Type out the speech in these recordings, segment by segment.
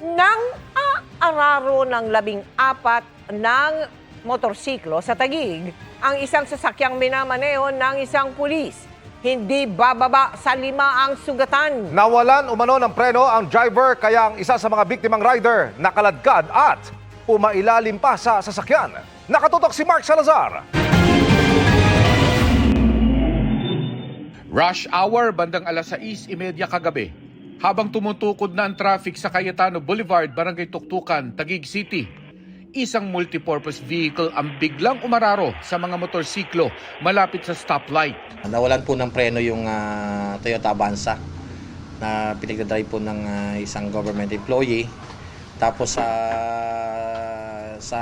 Nang aararo ng 14 ng motorsiklo sa Taguig, ang isang sasakyang minamaneho ng isang pulis. Hindi bababa sa 5 ang sugatan. Nawalan umano ng preno ang driver kaya ang isa sa mga biktimang rider nakaladkad at pumailalim pa sa sasakyan. Nakatutok si Mark Salazar. Rush hour bandang alas 6:30 kagabi. Habang tumutukod na ang traffic sa Cayetano Boulevard, Barangay Tuktukan, Taguig City, isang multipurpose vehicle ang biglang umararo sa mga motorsiklo malapit sa stoplight. Nawalan po ng preno yung Toyota Avanza na pinagdadrive po ng isang government employee. Tapos sa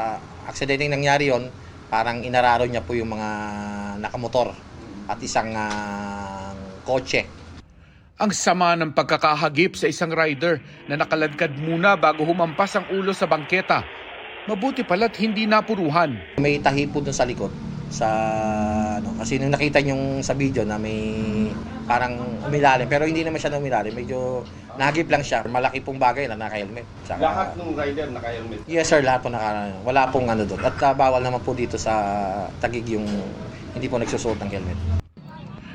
aksidenteng nangyari yon, parang inararo niya po yung mga nakamotor at isang kotse. Ang sama ng pagkakahagip sa isang rider na nakaladkad muna bago humampas ang ulo sa bangketa. Mabuti pala't hindi napuruhan. May tahi po dun sa likod. Kasi nung nakita yung sa video na may parang umilalim, pero hindi naman siya umilalim, medyo nagip lang siya. Malaki pong bagay na naka-helmet. Lahat ng rider naka-helmet? Yes sir, lahat po wala pong doon. At bawal naman po dito sa Taguig yung hindi po nagsusuot ng helmet.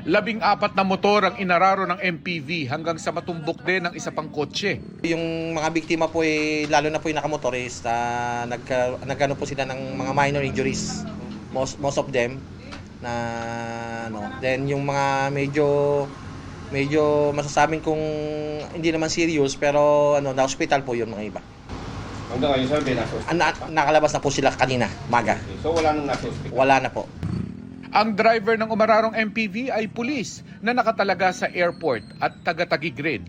14 na motor ang inararo ng MPV hanggang sa matumbok din ng isa pang kotse. Yung mga biktima po lalo na po yung nakamotor nagkano po sila ng mga minor injuries. Most of them na then yung mga medyo masasabing kung hindi naman serious pero na hospital po yun mga iba. Hanggang ngayon sir, Nakalabas na po sila kanina, maga. Okay. So wala nang nasa hospital? Wala na po. Ang driver ng umararong MPV ay pulis na nakatalaga sa airport at taga-Taguig rin.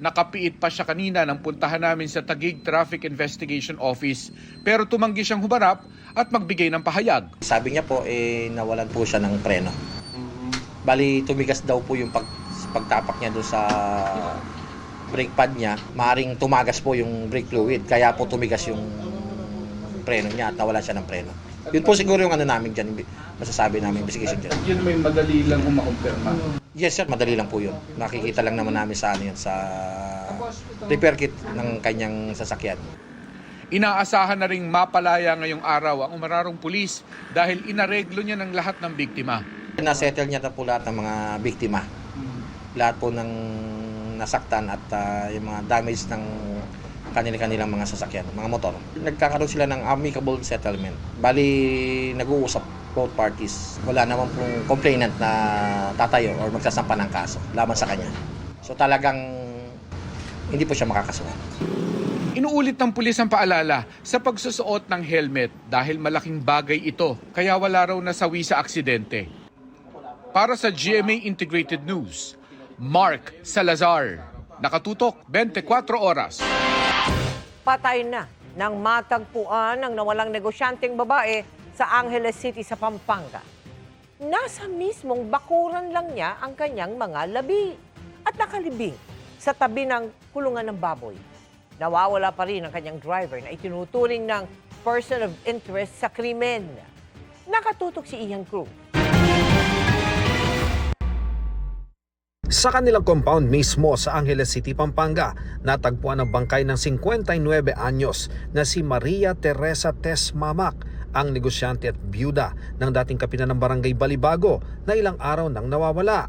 Nakapiit pa siya kanina nang puntahan namin sa Taguig Traffic Investigation Office pero tumanggi siyang humarap at magbigay ng pahayag. Sabi niya po nawalan po siya ng preno. Bali tumigas daw po yung pagtapak niya doon sa brake pad niya. Maaring tumagas po yung brake fluid kaya po tumigas yung preno niya at nawalan siya ng preno. Yun po siguro yung namin dyan, masasabi namin investigation dyan. Yun may madali lang kumakumpirma. Yes sir, madali lang po yun. Nakikita lang naman namin sa sa repair kit ng kanyang sasakyan. Inaasahan na ring mapalaya ngayong araw ang umararong pulis dahil inareglo niya ng lahat ng biktima. Nasettle niya na po lahat ng mga biktima. Lahat po ng nasaktan at yung mga damage ng kanilang mga sasakyan, mga motor. Nagkakaroon sila ng amicable settlement. Bali, nag-uusap both parties. Wala naman pong complainant na tatayo or magsasampa ng kaso laban sa kanya. So talagang hindi po siya makakasuhan. Inuulit ng pulis ang paalala sa pagsusuot ng helmet dahil malaking bagay ito kaya wala raw nasawi sa aksidente. Para sa GMA Integrated News, Mark Salazar. Nakatutok 24 oras. Patay na nang matagpuan ng nawalang negosyanteng babae sa Angeles City sa Pampanga. Nasa mismong bakuran lang niya ang kanyang mga labi at nakalibing sa tabi ng kulungan ng baboy. Nawawala pa rin ang kanyang driver na itinuturing ng person of interest sa krimen. Nakatutok si Ian Cruz. Sa kanilang compound mismo sa Angeles City, Pampanga, natagpuan ang bangkay ng 59 anyos na si Maria Teresa Tess Mamak, ang negosyante at byuda ng dating kapitan ng Barangay Balibago na ilang araw nang nawawala.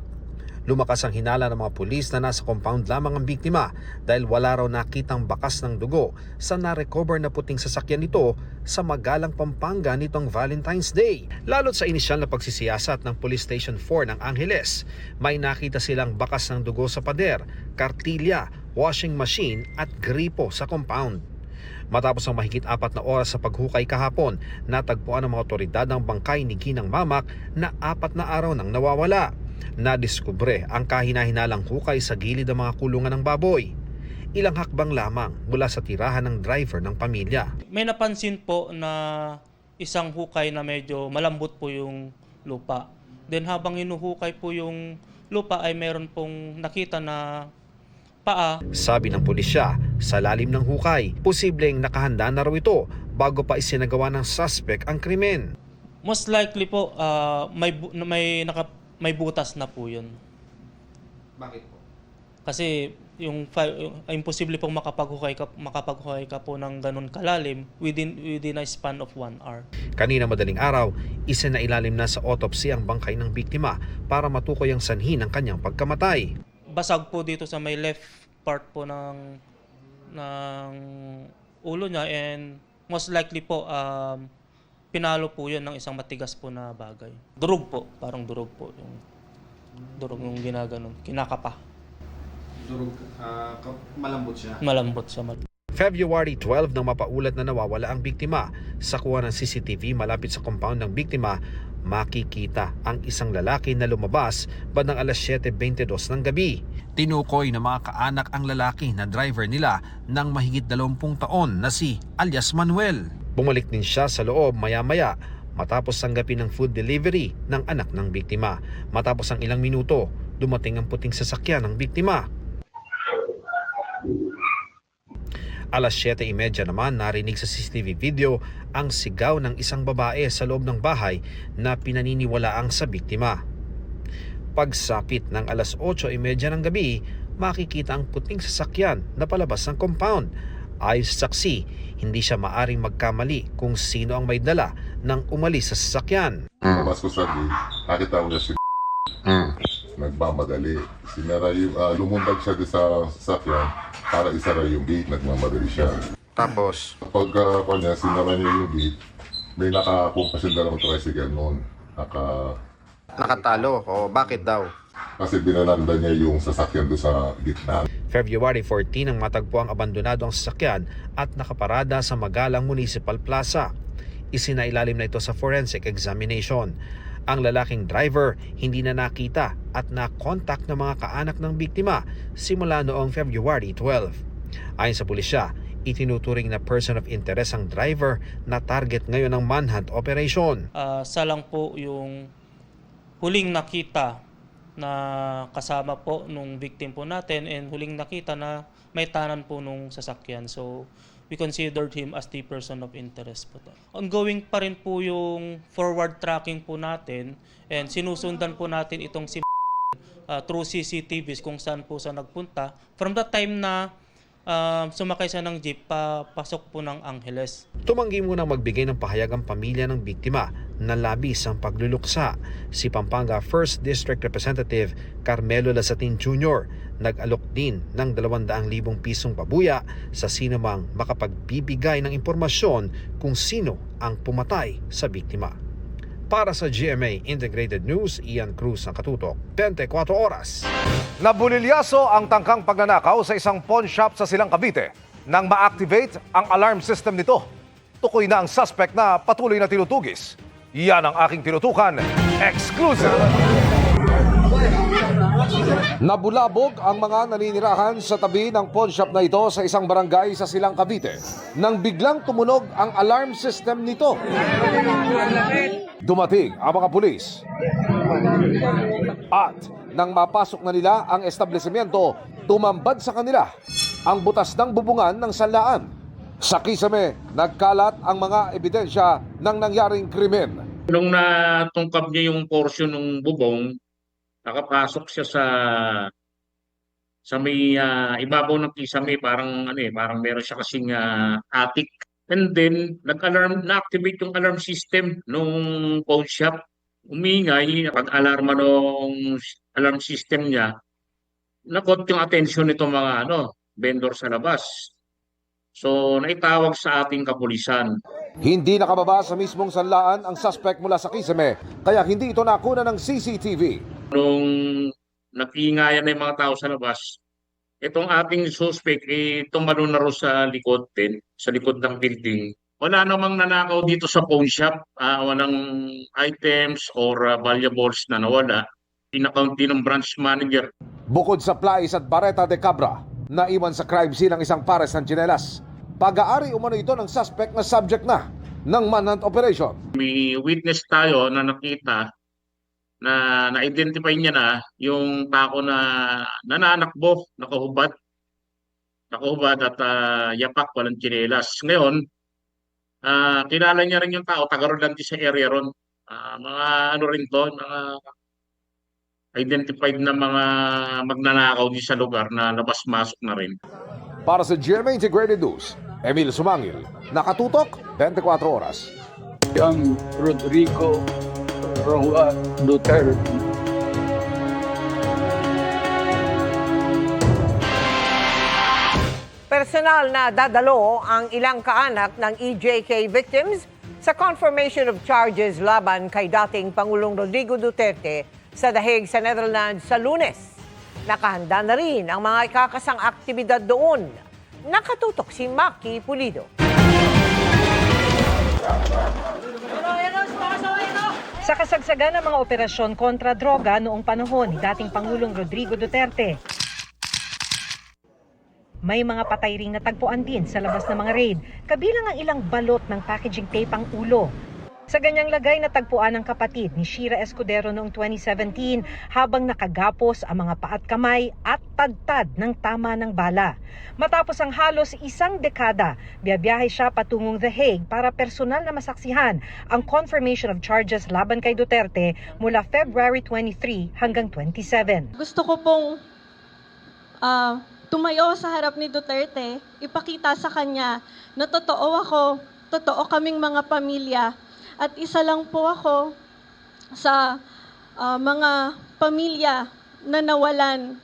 Lumakas ang hinala ng mga pulis na nasa compound lamang ang biktima dahil wala raw nakitang bakas ng dugo sa na-recover na puting sasakyan nito sa Magalang, Pampanga nitong Valentine's Day. Lalo't sa inisyal na pagsisiyasat ng Police Station 4 ng Angeles, may nakita silang bakas ng dugo sa pader, kartilya, washing machine at gripo sa compound. Matapos ang mahigit 4 na oras sa paghukay kahapon, natagpuan ng mga otoridad ang bangkay ni Ginang Mamak na 4 na araw nang nawawala. Nadiskubre ang kahina-hinalang hukay sa gilid ng mga kulungan ng baboy. Ilang hakbang lamang mula sa tirahan ng driver ng pamilya. May napansin po na isang hukay na medyo malambot po yung lupa. Then habang hinuhukay po yung lupa ay meron pong nakita na paa. Sabi ng pulisya, sa lalim ng hukay, posibleng nakahanda na raw ito bago pa isinagawa ng suspect ang krimen. Most likely po may butas na po yun. Bakit po? Kasi imposible pong makapaghuhay ka po ng ganun kalalim within a span of 1 hour. Kanina madaling araw, isinailalim na sa autopsy ang bangkay ng biktima para matukoy ang sanhi ng kanyang pagkamatay. Basag po dito sa may left part po ng ulo niya, and most likely po pinalo po yun ng isang matigas po na bagay. Durog po, parang durog po. Yung ginaganon, kinakapa. Durog, malambot siya. Malambot siya. February 12 nang mapaulat na nawawala ang biktima. Sa kuha ng CCTV malapit sa compound ng biktima, makikita ang isang lalaki na lumabas bandang alas 7:22 ng gabi. Tinukoy ng mga kaanak ang lalaki na driver nila ng mahigit 20 taon na si alias Manuel. Bumalik din siya sa loob maya-maya matapos tanggapin ng food delivery ng anak ng biktima. Matapos ang ilang minuto, dumating ang puting sasakyan ng biktima. Alas 7:30 naman narinig sa CCTV video ang sigaw ng isang babae sa loob ng bahay na pinaniniwalaang sa biktima. Pagsapit ng alas 8:30 ng gabi, makikita ang puting sasakyan na palabas ng compound. Ayon sa saksi, hindi siya maaring magkamali kung sino ang may dala nang umalis sa sasakyan. Labas ko sa gate, nakita ko niya si nagmamadali. Sinara yung, lumundag siya sa sasakyan para isara yung gate, nagmamadali siya. Tapos, Kapag niya, sinara niya yung gate, may nakakumpas yung dalawang tricycle noon. nakatalo. O bakit daw? Kasi binalanda niya yung sasakyan doon sa gitna. February 14 nang matagpo ang abandonado ang sasakyan at nakaparada sa Magalang Municipal Plaza. Isinailalim na ito sa forensic examination. Ang lalaking driver hindi na nakita at na-contact ng mga kaanak ng biktima simula noong February 12. Ayon sa pulisya, itinuturing na person of interest ang driver na target ngayon ng manhunt operation. Salang po yung huling nakita na kasama po nung victim po natin, and huling nakita na may tanan po nung sasakyan. So we considered him as the person of interest po. Ongoing pa rin po yung forward tracking po natin, and sinusundan po natin itong si through CCTVs kung saan po siya nagpunta. From the time na sumakay siya ng jeep, pasok po ng Angeles. Tumanggi munang magbigay ng pahayag ang pamilya ng biktima na labis ang pagluluksa. Si Pampanga 1st District Representative Carmelo Lasatin Jr. nag-alok din ng 200,000 pisong pabuya sa sinumang makapagbibigay ng impormasyon kung sino ang pumatay sa biktima. Para sa GMA Integrated News, Ian Cruz ang katutok, 24 oras. Nabulilyaso ang tangkang pagnanakaw sa isang pawn shop sa Silang Cavite nang ma-activate ang alarm system nito. Tukoy na ang suspect na patuloy na tinutugis. Yan ang aking tinutukan. Exclusive! Nabulabog ang mga naninirahan sa tabi ng pawn shop na ito sa isang barangay sa Silang Cavite nang biglang tumunog ang alarm system nito. Dumating ang mga pulis. At nang mapasok na nila ang establishmento, tumambad sa kanila ang butas ng bubungan ng sanlaan. Sa kisame, nagkalat ang mga ebidensya ng nangyaring krimen. Nung natungkap niya yung portion ng bubong, nakapasok siya sa may ibabaw ng kisame, parang parang meron siya kasing attic. And then na-activate yung alarm system nung pawn shop. Umingay, pag-alarma nung alarm system niya, nakot yung attention nitong mga vendor sa labas. So naitawag sa ating kapulisan. Hindi nakababa sa mismong sanlaan ang suspect mula sa kisame, kaya hindi ito nakuna ng CCTV. Nung nag-iingayan na yung mga tao sa labas, itong ating suspect tumalon na rin sa likod din, sa likod ng building. Wala namang nanakaw dito sa pawn shop, walang items or valuables na nawala. In-account din ng branch manager. Bukod sa plais at bareta de cabra, naiwan sa crime scene ang isang pares ng tsinelas. Pag-aari umano ito ng suspect na subject na ng manhunt operation. May witness tayo na nakita na na-identify niya na yung tako na nananakbo, nakahubad at yapak, walang tsinelas. Ngayon, kilala niya rin yung tao, taga-Rolante sa area ron. Mga rin to, mga identified na mga magnanakaw din sa lugar na labas-masok na rin. Para sa GMA Integrated News, Emil Sumangil, nakatutok 24 oras. Young Rodrigo Roa Duterte. Personal na dadalo ang ilang kaanak ng EJK victims sa confirmation of charges laban kay dating Pangulong Rodrigo Duterte sa The Hague sa Netherlands sa Lunes. Nakahanda na rin ang mga ikakasang aktibidad doon. Nakatutok si Maki Pulido. Sa kasagsagan ng mga operasyon kontra droga noong panahon ni dating Pangulong Rodrigo Duterte, may mga patay ring natagpuan din sa labas ng mga raid, kabilang ang ilang balot ng packaging tape ang ulo. Sa ganyang lagay natagpuan ng kapatid ni Shira Escudero noong 2017 habang nakagapos ang mga paa at kamay at tadtad ng tama ng bala. Matapos ang halos isang dekada, biyabiyahe siya patungong The Hague para personal na masaksihan ang confirmation of charges laban kay Duterte mula February 23 hanggang 27. Gusto ko pong tumayo sa harap ni Duterte, ipakita sa kanya na totoo ako, totoo kaming mga pamilya, at isa lang po ako sa mga pamilya na nawalan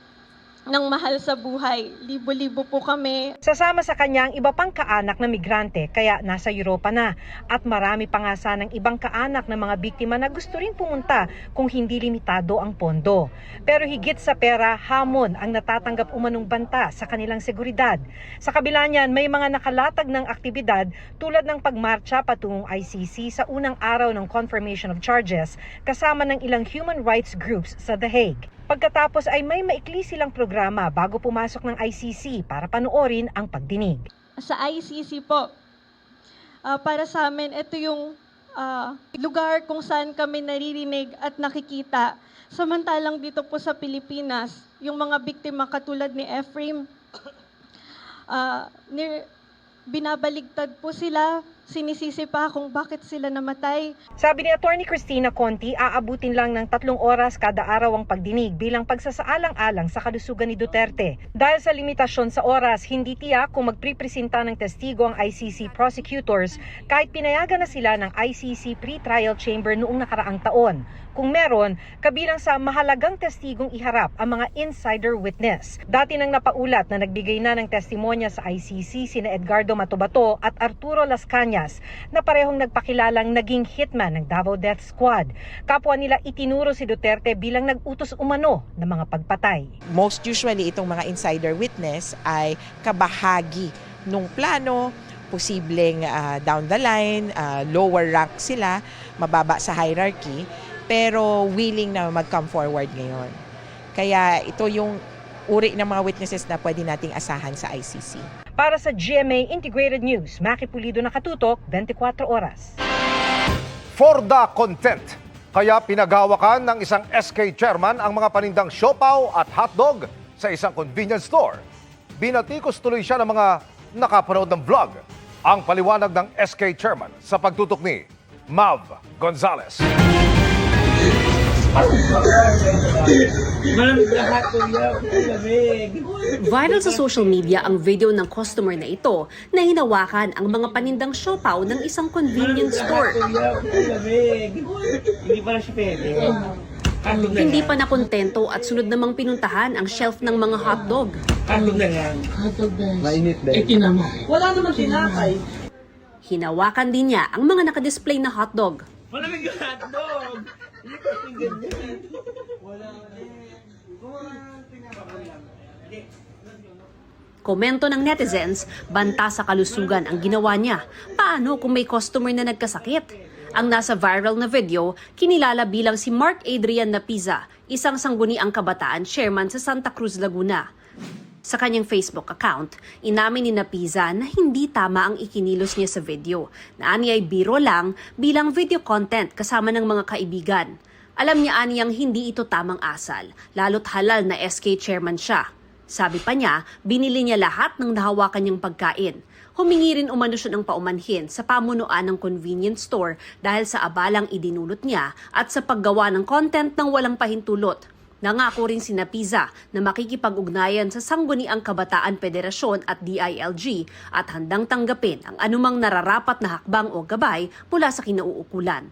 ng mahal sa buhay. Libo-libo po kami. Sasama sa kanya ang iba pang kaanak na migrante kaya nasa Europa na. At marami pa nga sanang ibang kaanak ng mga biktima na gusto rin pumunta kung hindi limitado ang pondo. Pero higit sa pera, hamon ang natatanggap umanong banta sa kanilang seguridad. Sa kabila niyan, may mga nakalatag ng aktibidad tulad ng pagmarcha patungong ICC sa unang araw ng confirmation of charges kasama ng ilang human rights groups sa The Hague. Pagkatapos ay may maikli silang programa bago pumasok ng ICC para panoorin ang pagdinig. Sa ICC po, para sa amin, ito yung lugar kung saan kami naririnig at nakikita. Samantalang dito po sa Pilipinas, yung mga biktima katulad ni Ephraim, binabaligtad po sila, sinisisi pa kung bakit sila namatay. Sabi ni Attorney Cristina Conti, aabutin lang ng 3 oras kada araw ang pagdinig bilang pagsasaalang-alang sa kalusugan ni Duterte. Dahil sa limitasyon sa oras, hindi tiyak kung magpripresenta ng testigo ang ICC prosecutors kahit pinayagan na sila ng ICC pre-trial chamber noong nakaraang taon. Kung meron, kabilang sa mahalagang testigong iharap ang mga insider witness. Dati nang napaulat na nagbigay na ng testimonya sa ICC sina Edgardo Matobato at Arturo Las Cañas na parehong nagpakilalang naging hitman ng Davao Death Squad. Kapwa nila itinuro si Duterte bilang nag-utos umano ng mga pagpatay. Most usually itong mga insider witness ay kabahagi nung plano, posibleng down the line, lower rank sila, mababa sa hierarchy, pero willing na mag-come forward ngayon. Kaya ito yung uri ng mga witnesses na pwede nating asahan sa ICC. Para sa GMA Integrated News, Maki Pulido, nakatutok 24 oras. For the content, kaya pinagawakan ng isang SK chairman ang mga panindang siopaw at hotdog sa isang convenience store. Binatikos tuloy siya ng mga nakapanood ng vlog. Ang paliwanag ng SK chairman sa pagtutok ni Mav Gonzalez. Viral sa social media ang video ng customer na ito na hinawakan ang mga panindang siopaw ng isang convenience store. Hindi pa nakontento at sunod namang pinuntahan ang shelf ng mga hotdog. Mainit din. Wala naman tinakay. Hinawakan din niya ang mga nakadisplay na hotdog. Malamig yung hotdog! Komento ng netizens, banta sa kalusugan ang ginawa niya. Paano kung may customer na nagkasakit? Ang nasa viral na video, kinilala bilang si Mark Adrian Napiza, isang sangguniang kabataan chairman sa Santa Cruz, Laguna. Sa kanyang Facebook account, inamin ni Napiza na hindi tama ang ikinilos niya sa video, na ani ay biro lang bilang video content kasama ng mga kaibigan. Alam niya aniyang hindi ito tamang asal, lalo't halal na SK chairman siya. Sabi pa niya, binili niya lahat ng nahawakan niyang pagkain. Humingi rin umano siya ng paumanhin sa pamunuan ng convenience store dahil sa abalang idinulot niya at sa paggawa ng content ng walang pahintulot. Nangako rin si Napiza na makikipag-ugnayan sa Sangguniang Kabataan Federasyon at DILG at handang tanggapin ang anumang nararapat na hakbang o gabay mula sa kinauukulan.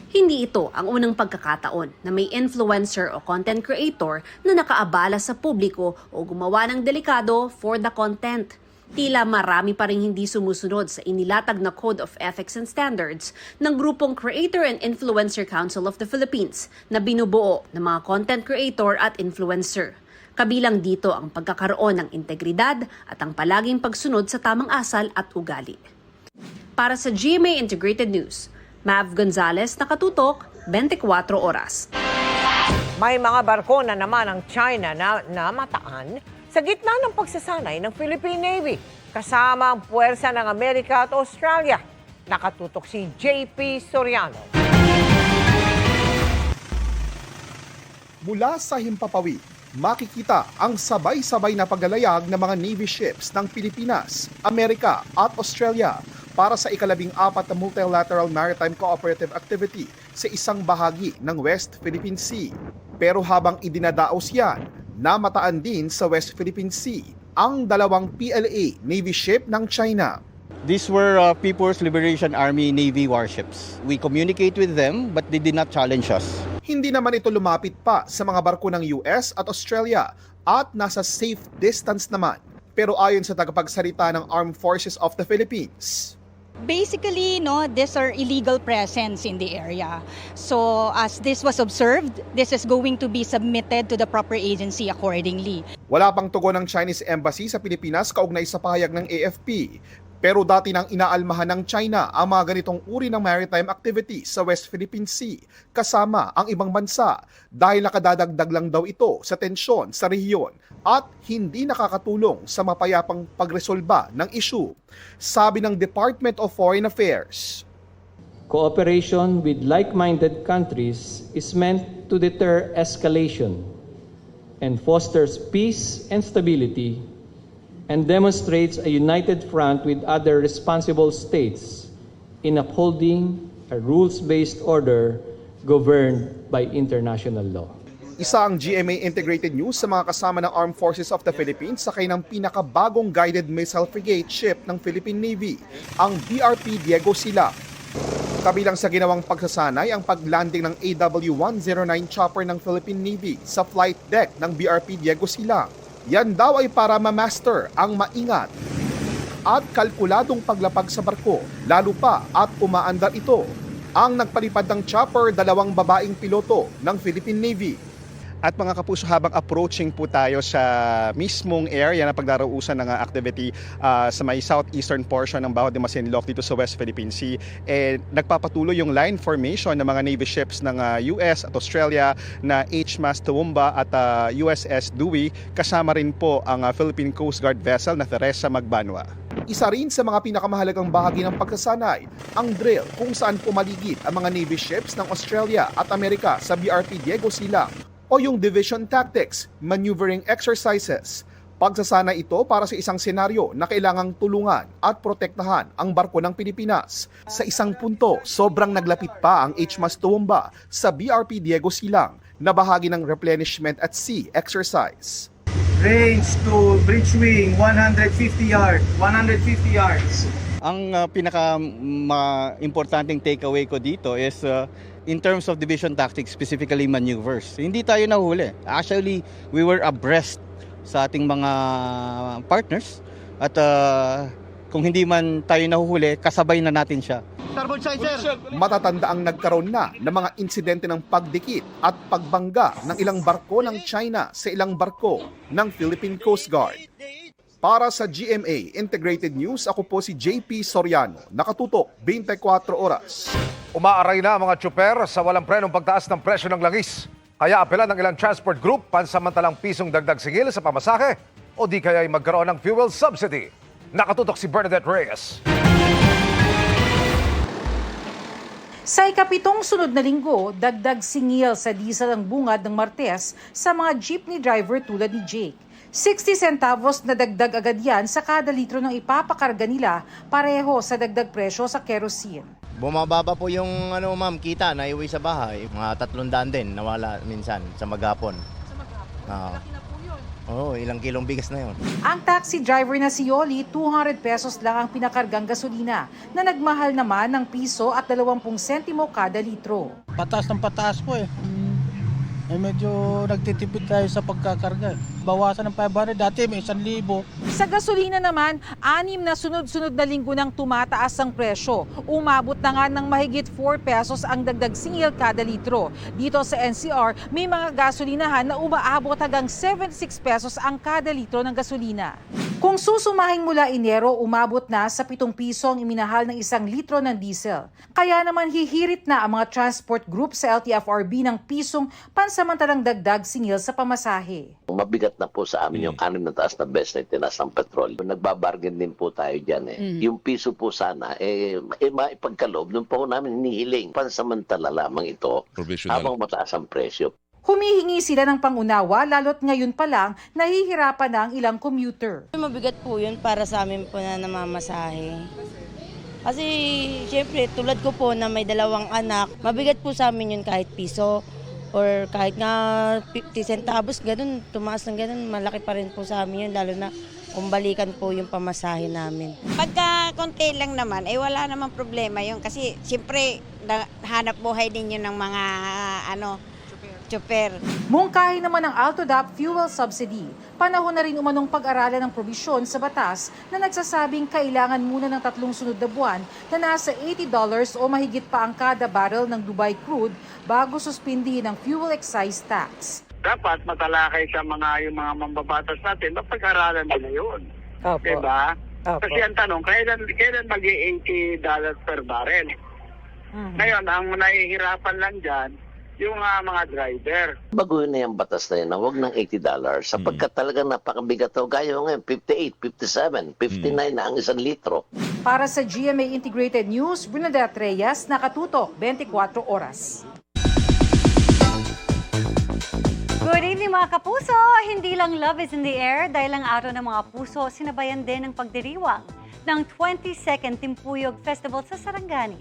Hindi ito ang unang pagkakataon na may influencer o content creator na nakaabala sa publiko o gumawa ng delikado for the content. Tila marami pa rin hindi sumusunod sa inilatag na Code of Ethics and Standards ng grupong Creator and Influencer Council of the Philippines na binubuo ng mga content creator at influencer. Kabilang dito ang pagkakaroon ng integridad at ang palaging pagsunod sa tamang asal at ugali. Para sa GMA Integrated News, Mav Gonzalez, nakatutok, 24 oras. May mga barko na naman ang China na namataan sa gitna ng pagsasanay ng Philippine Navy kasama ang puwersa ng Amerika at Australia. Nakatutok si JP Soriano. Mula sa himpapawid, makikita ang sabay-sabay na paglalayag ng mga Navy ships ng Pilipinas, Amerika at Australia para sa ika-14 na Multilateral Maritime Cooperative Activity sa isang bahagi ng West Philippine Sea. Pero habang idinadaos yan, namataan din sa West Philippine Sea ang dalawang PLA Navy ship ng China. These were People's Liberation Army Navy warships. We communicate with them but they did not challenge us. Hindi naman ito lumapit pa sa mga barko ng US at Australia at nasa safe distance naman. Pero ayon sa tagapagsalita ng Armed Forces of the Philippines, basically, these are illegal presence in the area. So as this was observed, this is going to be submitted to the proper agency accordingly. wala pang tugon ng Chinese Embassy sa Pilipinas kaugnay sa pahayag ng AFP. Pero dati nang inaalmahan ng China ang mga ganitong uri ng maritime activity sa West Philippine Sea kasama ang ibang bansa dahil nakadadagdag lang daw ito sa tensyon sa rehiyon at hindi nakakatulong sa mapayapang pagresolba ng issue. Sabi ng Department of Foreign Affairs, cooperation with like-minded countries is meant to deter escalation and fosters peace and stability and demonstrates a united front with other responsible states in upholding a rules-based order governed by international law. Isa ang GMA Integrated News sa mga kasama ng Armed Forces of the Philippines sakay ng pinakabagong guided missile frigate ship ng Philippine Navy, ang BRP Diego Silang. Kabilang sa ginawang pagsasanay ang paglanding ng AW-109 chopper ng Philippine Navy sa flight deck ng BRP Diego Silang. Yan daw ay para ma-master ang maingat at kalkuladong paglapag sa barko, lalo pa at umaandar ito. Ang nagpalipad ng chopper, dalawang babaeng piloto ng Philippine Navy. At mga kapuso, habang approaching po tayo sa mismong area na pagdarausan ng activity sa may southeastern portion ng Baho de Masinloc dito sa West Philippine Sea, nagpapatuloy yung line formation ng mga Navy ships ng US at Australia na HMAS Toowoomba at USS Dewey, kasama rin po ang Philippine Coast Guard vessel na Teresa Magbanwa. Isa rin sa mga pinakamahalagang bahagi ng pagsasanay, ang drill kung saan pumaligid ang mga Navy ships ng Australia at Amerika sa BRP Diego Silang, o yung Division Tactics, Maneuvering Exercises. Pagsasanay ito para sa isang senaryo na kailangang tulungan at protektahan ang barko ng Pilipinas. Sa isang punto, sobrang naglapit pa ang HMAS Toowoomba sa BRP Diego Silang na bahagi ng replenishment at sea exercise. Range to bridge wing, 150 yards. 150 yards. Ang pinaka-importanting takeaway ko dito is in terms of division tactics, specifically maneuvers. Hindi tayo nahuli. Actually, we were abreast sa ating mga partners at kung hindi man tayo nahuhuli, kasabay na natin siya. Matatanda ang nagkaroon na ng mga insidente ng pagdikit at pagbangga ng ilang barko ng China sa ilang barko ng Philippine Coast Guard. Para sa GMA Integrated News, ako po si JP Soriano, nakatutok 24 oras. Umaaray na ang mga tsuper sa walang prenong pagtaas ng presyo ng langis. Kaya apela ng ilang transport group pansamantalang pisong dagdag sigil sa pamasahe o di kaya ay magkaroon ng fuel subsidy. Nakatutok si Bernadette Reyes. Sa ikapitong sunod na linggo, dagdag singil sa diesel ang bungad ng Martes sa mga jeepney driver tulad ni Jake. 60 centavos na dagdag agad yan sa kada litro ng ipapakarga nila, pareho sa dagdag presyo sa kerosene. Bumababa po yung ma'am, kita na iuwi sa bahay. Mga 300 din nawala minsan sa maghapon. Sa maghapon? Oo. Laki na po yun. Oo, ilang kilong bigas na yun. Ang taxi driver na si Yoli, 200 pesos lang ang pinakargang gasolina na nagmahal naman ng piso at 20 sentimo kada litro. Pataas ng pataas po eh. Medyo nagtitipid tayo sa pagkakarga. Bawasan ng 500, dati may 1,000. Sa gasolina naman, 6 na sunod-sunod na linggo nang tumataas ang presyo. Umabot na nga ng mahigit 4 pesos ang dagdag singil kada litro. Dito sa NCR, may mga gasolinahan na umaabot hanggang 76 pesos ang kada litro ng gasolina. Kung susumahin mula Enero, umabot na sa 7 piso ang iminahal ng 1 litro ng diesel. Kaya naman hihirit na ang mga transport group sa LTFRB ng pisong pansamantalang dagdag singil sa pamasahe. Mabigat na po sa amin yung 6 na taas na beses na itinaas ng petrol. Nagbabargain din po tayo dyan eh. Yung piso po sana, maipagkaloob, doon po namin hinihiling. Pansamantala lamang ito habang mataas ang presyo. Humihingi sila ng pangunawa lalo't ngayon pa lang nahihirapan na ang ilang commuter. Mabigat po yun para sa amin po na namamasahe. Kasi syempre tulad ko po na may 2 anak, mabigat po sa amin yun kahit piso or kahit nga 50 centavos, ganun, tumaas ng ganun, malaki pa rin po sa amin yun lalo na kung balikan po yung pamasahe namin. Pagka konti lang naman, wala namang problema yun kasi syempre hanap buhay din yun ng mga chopper. Mungkahi naman ng AltoDAP fuel subsidy. Panahon na rin umanong pag-aralan ng probisyon sa batas na nagsasabing kailangan muna ng 3 sunod na buwan na nasa $80 o mahigit pa ang kada barrel ng Dubai crude bago suspindihin ang fuel excise tax. Dapat matalakay sa yung mga mambabatas natin, mapag-aralan nila yun. Opo. Diba? Opo. Kasi ang tanong, kailan mag-$80 per barrel? Ngayon, ang nahihirapan lang dyan, yung mga driver. Baguhin na yung batas na yun na huwag ng $80 sapagkat talagang napakabigat o gaya ngayon, 58, 57, 59 na ang 1 litro. Para sa GMA Integrated News, Bernadette Reyes, nakatutok 24 oras. Good evening mga kapuso! Hindi lang love is in the air dahil ang araw ng mga puso, sinabayan din ng pagdiriwang ng 22nd Timpuyog Festival sa Sarangani.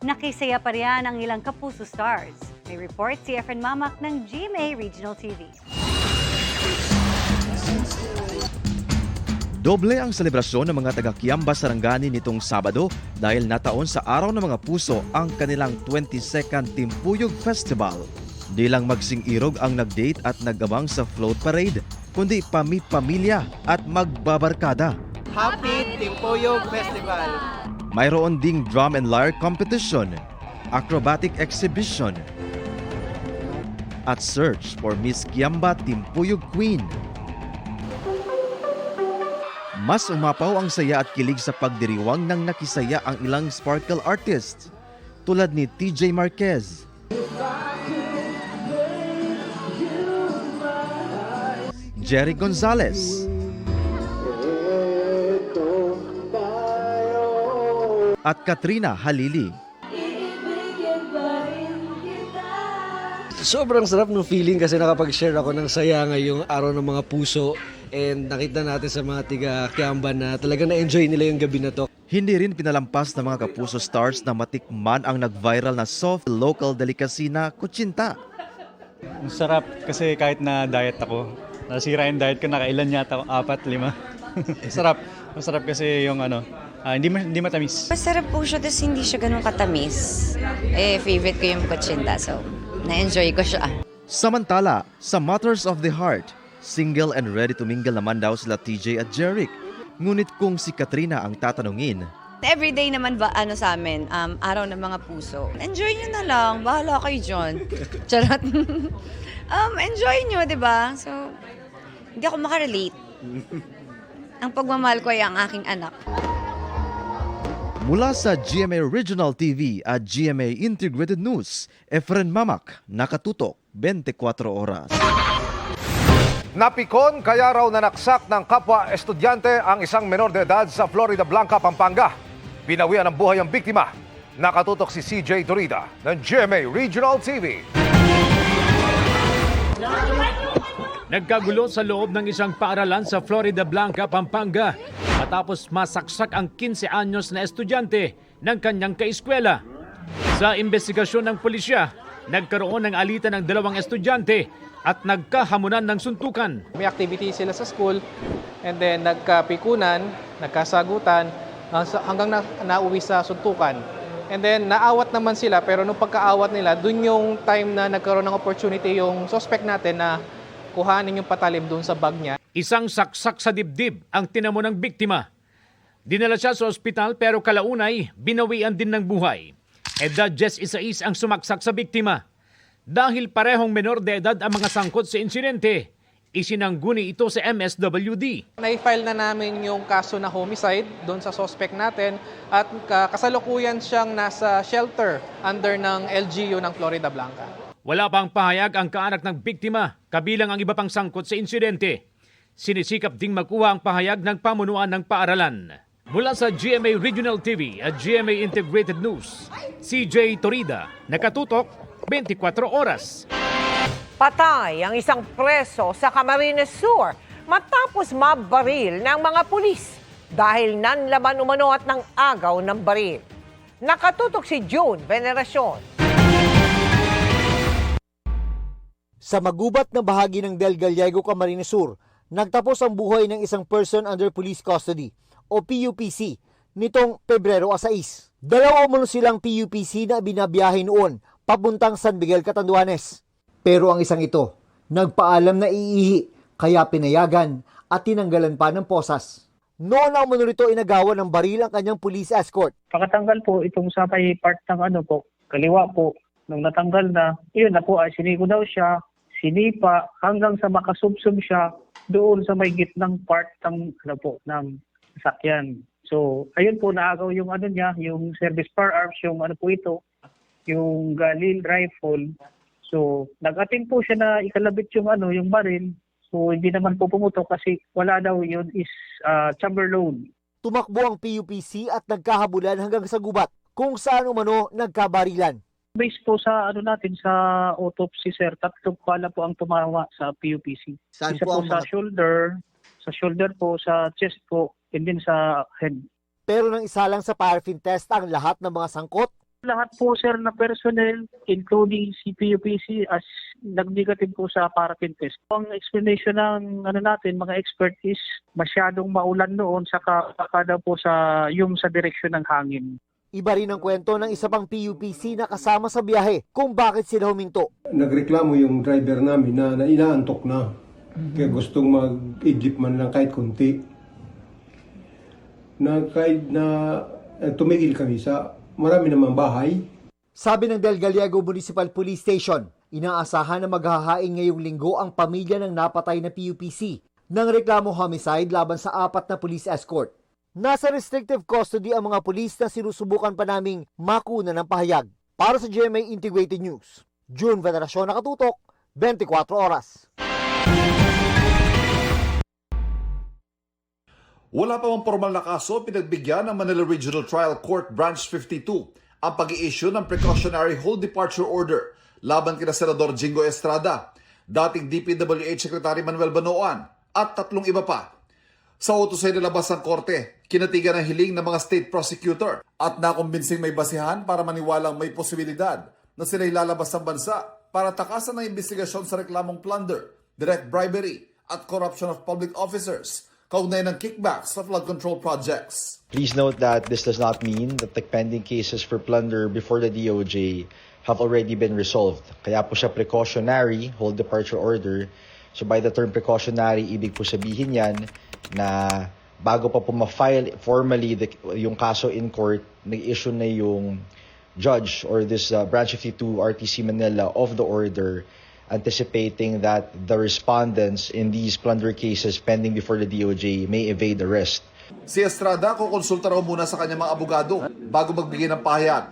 Nakisaya pa riyan ang ilang kapuso stars. May report si Efren Mamak ng GMA Regional TV. Doble ang selebrasyon ng mga taga-Kiamba Sarangani nitong Sabado dahil nataon sa Araw ng Mga Puso ang kanilang 22nd Timpuyog Festival. Di lang magsing-irog ang nag-date at nag-abang sa float parade, kundi pamilya at magbabarkada. Happy Timpuyog Festival! Mayroon ding drum and lyre competition, acrobatic exhibition, at search for Miss Kiamba Timpuyog Queen. Mas umapaw ang saya at kilig sa pagdiriwang nang nakisaya ang ilang sparkle artists tulad ni TJ Marquez, Jerry Gonzalez, at Katrina Halili. Sobrang sarap ng feeling kasi nakapag-share ako ng saya ngayong Araw ng Mga Puso and nakita natin sa mga tiga-Kiamba na talagang na-enjoy nila yung gabi na to. Hindi rin pinalampas ng mga kapuso stars na matikman ang nag-viral na soft local delicacy na kutsinta. Ang sarap kasi kahit na diet ako, nasira yung diet ko, nakailan yata ako, 4, 5. Sarap. Masarap kasi yung hindi matamis. Masarap po siya, tapos hindi siya ganun katamis. Favorite ko yung kutsinta, so na-enjoy ko siya. Samantala, sa Matters of the Heart, single and ready to mingle naman daw sila TJ at Jeric. Ngunit kung si Katrina ang tatanungin, Everyday naman ba sa amin, Araw ng Mga Puso. Enjoy nyo na lang, bahala kayo dyan. Charot. Enjoy nyo, di ba? So, hindi ako makarelate. Ang pagmamahal ko ay ang aking anak. mula sa GMA Regional TV at GMA Integrated News, Efren Mamak, nakatutok 24 oras. Napikon kaya raw nanaksak ng kapwa estudyante ang isang menor de edad sa Florida Blanca, Pampanga. Binawian ng buhay ang biktima. Nakatutok si CJ Dorida ng GMA Regional TV. Nagkagulo sa loob ng isang paaralan sa Florida Blanca, Pampanga matapos masaksak ang 15 anyos na estudyante ng kanyang kaeskwela. Sa investigasyon ng pulisya, nagkaroon ng alitan ng 2 estudyante at nagkahamunan ng suntukan. May activity sila sa school and then nagkapikunan, nagkasagutan hanggang nauwi sa suntukan. And then naawat naman sila pero nung pagkaawat nila, dun yung time na nagkaroon ng opportunity yung suspect natin na kuhanin yung patalim dun sa bag niya. Isang saksak sa dibdib ang tinamo ng biktima. Dinala siya sa ospital pero kalaunay binawian din ng buhay. Edad 16 ang sumaksak sa biktima. Dahil parehong menor de edad ang mga sangkot sa insidente, isinangguni ito sa MSWD. Na-file na namin yung kaso na homicide doon sa suspect natin at kasalukuyan siyang nasa shelter under ng LGU ng Florida Blanca. Wala pang pahayag ang kaanak ng biktima, kabilang ang iba pang sangkot sa insidente. Sinisikap ding makuha ang pahayag ng pamunuan ng paaralan. Mula sa GMA Regional TV at GMA Integrated News, CJ Torida, nakatutok 24 oras. Patay ang isang preso sa Camarines Sur matapos mabaril ng mga pulis dahil nanlaman umano at ng agaw ng baril. Nakatutok si June Veneracion. Sa magubat na bahagi ng Del Gallego, Camarines Sur, nagtapos ang buhay ng isang person under police custody o PUPC nitong Pebrero 6. Dalawa umano silang PUPC na binabiyahe noon papuntang San Miguel, Catanduanes. Pero ang isang ito, nagpaalam na iihi kaya pinayagan at tinanggalan pa ng posas. Noon na umano rito inagawan ng baril ang kanyang police escort. Pakatanggal po itong sa may part ng kaliwa po. Nung natanggal na, yun na po, siniko daw siya, sinipa hanggang sa makasubsub siya doon sa may gitnang part ng sasakyan. So, ayun po, naagaw yung yung service firearms, yung po ito, yung Galil rifle. So, nag-attempt po siya na ikalabit yung yung baril. So, hindi naman po pumutok kasi wala daw yun is chamber load. Tumakbo ang PUPC at nagkahabulan hanggang sa gubat kung saan umano nagkabarilan. Based po sa natin sa autopsy sir, 3 pala po ang tumawa sa PUPC. Saan Isa po sa shoulder po, sa chest po, and then sa head. Pero nang isa lang sa paraffin test ang lahat ng mga sangkot? Lahat po sir na personnel, including si PUPC, as nag-negative po sa paraffin test. Ang explanation ng natin, mga expert, is masyadong maulan noon, saka daw po sa direksyon ng hangin. Iba rin ang kwento ng isa pang PUPC na kasama sa biyahe kung bakit sila huminto. Nagreklamo yung driver namin na inaantok na. Kaya gustong mag-idlip man lang kahit kunti. Kahit na tumigil kami sa marami namang bahay. Sabi ng Del Gallego Municipal Police Station, inaasahan na maghahain ngayong linggo ang pamilya ng napatay na PUPC ng reklamo homicide laban sa 4 na police escort. Nasa restrictive custody ang mga pulis na sinusubukan pa naming makuna ng pahayag. Para sa GMA Integrated News, June Veneracion, nakatutok, 24 oras. Wala pa mang formal na kaso, pinagbigyan ng Manila Regional Trial Court Branch 52 ang pag-i-issue ng precautionary hold departure order laban kina Senador Jingo Estrada, dating DPWH Secretary Manuel Banoan at 3 iba pa. Sa utos ay nilabas ang korte, kinatigan ng hiling ng mga state prosecutor at nakumbinsing may basihan para maniwalang may posibilidad na sila'y lalabas ng bansa para takasan ng investigasyon sa reklamong plunder, direct bribery at corruption of public officers, kaugnay ng kickbacks sa flood control projects. Please note that this does not mean that the pending cases for plunder before the DOJ have already been resolved. Kaya po siya precautionary hold departure order. So by the term precautionary, ibig po sabihin yan na bago pa po ma-file formally yung kaso in court, nag-issue na yung judge or this Branch 52 RTC Manila of the order anticipating that the respondents in these plunder cases pending before the DOJ may evade arrest. Si Estrada kukonsulta raw muna sa kanyang mga abogado bago magbigay ng pahayag.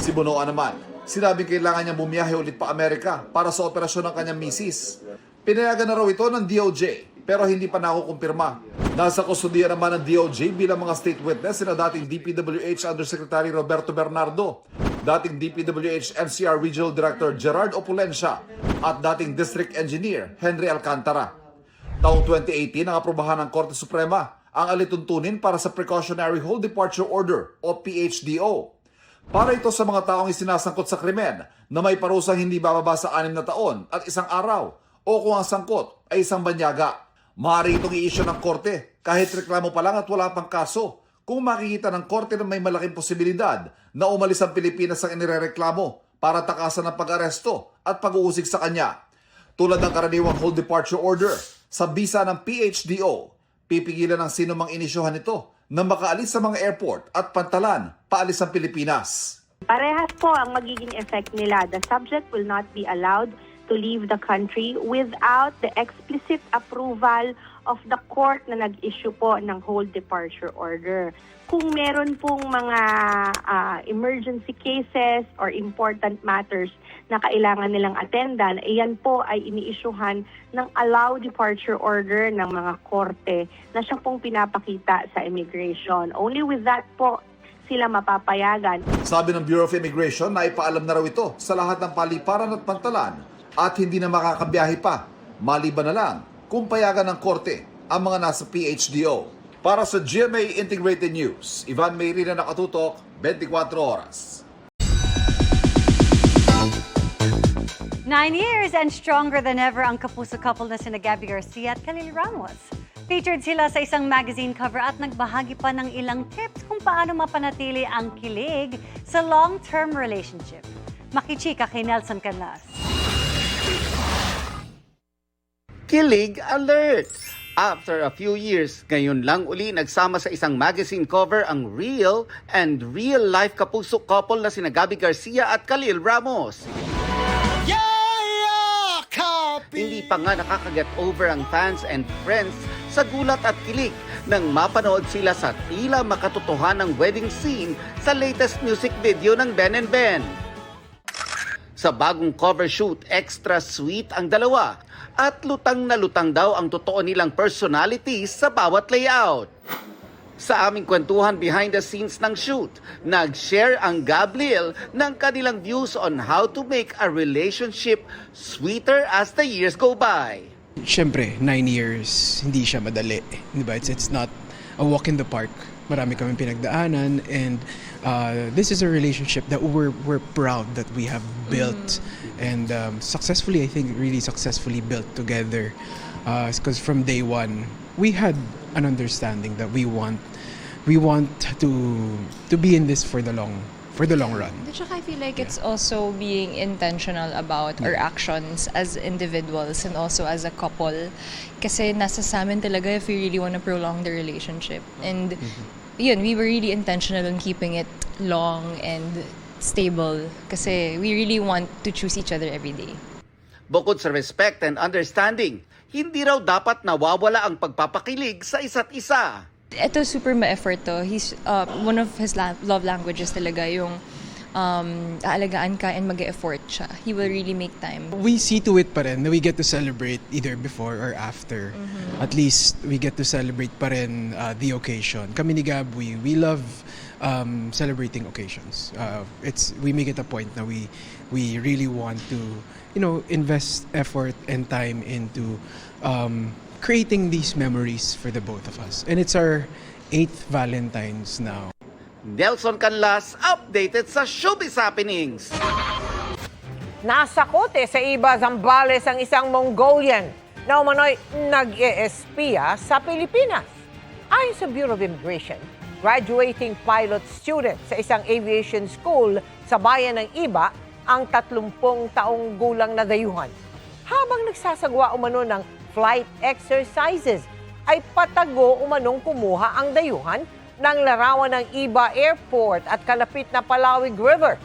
Si Bonoan naman, sinabing kailangan niya bumiyahe ulit pa Amerika para sa operasyon ng kanyang misis. Pinayagan na raw ito ng DOJ pero hindi pa nakukumpirma. Nasa kustudiya naman ng DOJ bilang mga state witness sina dating DPWH Undersecretary Roberto Bernardo dating DPWH NCR Regional Director Gerard Opulencia at dating District Engineer Henry Alcantara. Taong 2018 nang aprubahan ng Korte Suprema ang alituntunin para sa Precautionary Hold Departure Order o PHDO. Para ito sa mga taong isinasangkot sa krimen na may parusang hindi bababa sa 6 na taon at 1 araw o kung ang sangkot ay isang banyaga. Maaari itong i-issue ng korte kahit reklamo pa lang at wala pang kaso kung makikita ng korte na may malaking posibilidad na umalis ang Pilipinas ang inirereklamo para takasan ng pag-aresto at pag-uusig sa kanya. Tulad ng karaniwang hold departure order sa bisa ng PHDO, pipigilan ng sino mang inisyuhan ito na makaalis sa mga airport at pantalan paalis ang Pilipinas. Parehas po ang magiging effect nila. The subject will not be allowed to leave the country without the explicit approval of the court na nag-issue po ng hold departure order. Kung meron pong mga emergency cases or important matters na kailangan nilang attendan, iyan po ay ini-issuehan ng allow departure order ng mga korte na siya pong pinapakita sa immigration. Only with that po sila mapapayagan. Sabi ng Bureau of Immigration na ipaalam na raw ito sa lahat ng paliparan at pantalan at hindi na makakabiyahe pa, maliban na lang kung payagan ng korte ang mga nasa PHDO. Para sa GMA Integrated News, Ivan Mayri na nakatutok, 24 oras. 9 years and stronger than ever ang kapuso couple na sina Gabby Garcia at Khalil Ramos. Featured sila sa isang magazine cover at nagbahagi pa ng ilang tips kung paano mapanatili ang kilig sa long-term relationship. Makichika kay Nelson Canlas. Kilig alert! After a few years, ngayon lang uli nagsama sa isang magazine cover ang real and real-life kapuso couple na sina Gabby Garcia at Khalil Ramos. Hindi pa nga nakakaget over ang fans and friends sa gulat at kilig nang mapanood sila sa tila makatotohanang wedding scene sa latest music video ng Ben and Ben. Sa bagong cover shoot, extra sweet ang dalawa at lutang na lutang daw ang totoo nilang personalities sa bawat layout. Sa aming kwentuhan behind the scenes ng shoot, nag-share ang Gabriel ng kanilang views on how to make a relationship sweeter as the years go by. Siyempre, 9 years, hindi siya madali. Diba? It's not a walk in the park. Marami kami pinagdaanan and this is a relationship that we're proud that we have built and successfully, I think, really successfully built together. Because from day one, we had an understanding that we want to be in this for the long run. At saka I feel like it's also being intentional about our actions as individuals and also as a couple. Kasi nasa sa amin talaga if we really want to prolong the relationship. And yun, we were really intentional on keeping it long and stable kasi we really want to choose each other every day. Bukod sa respect and understanding, hindi raw dapat nawawala ang pagpapakilig sa isa't isa. Ito super ma-effort to. He's one of his love languages talaga yung aalagaan ka and mag-e-effort siya. He will really make time. We see to it pa rin na we get to celebrate either before or after. At least we get to celebrate pa rin the occasion. Kami ni Gab, we love celebrating occasions. We make it a point na we really want to invest effort and time into creating these memories for the both of us. And it's our 8th Valentine's now. Nelson Canlas, updated sa Showbiz Happenings. Nasa kote sa Iba, Zambales ang isang Mongolian na umano'y nag-e-espiya sa Pilipinas. Ayon sa Bureau of Immigration, graduating pilot student sa isang aviation school sa bayan ng Iba ang 30 taong gulang na dayuhan. Habang nagsasagwa umano ng flight exercises, ay patago umanong kumuha ang dayuhan ng larawan ng Iba Airport at kalapit na Palawig River.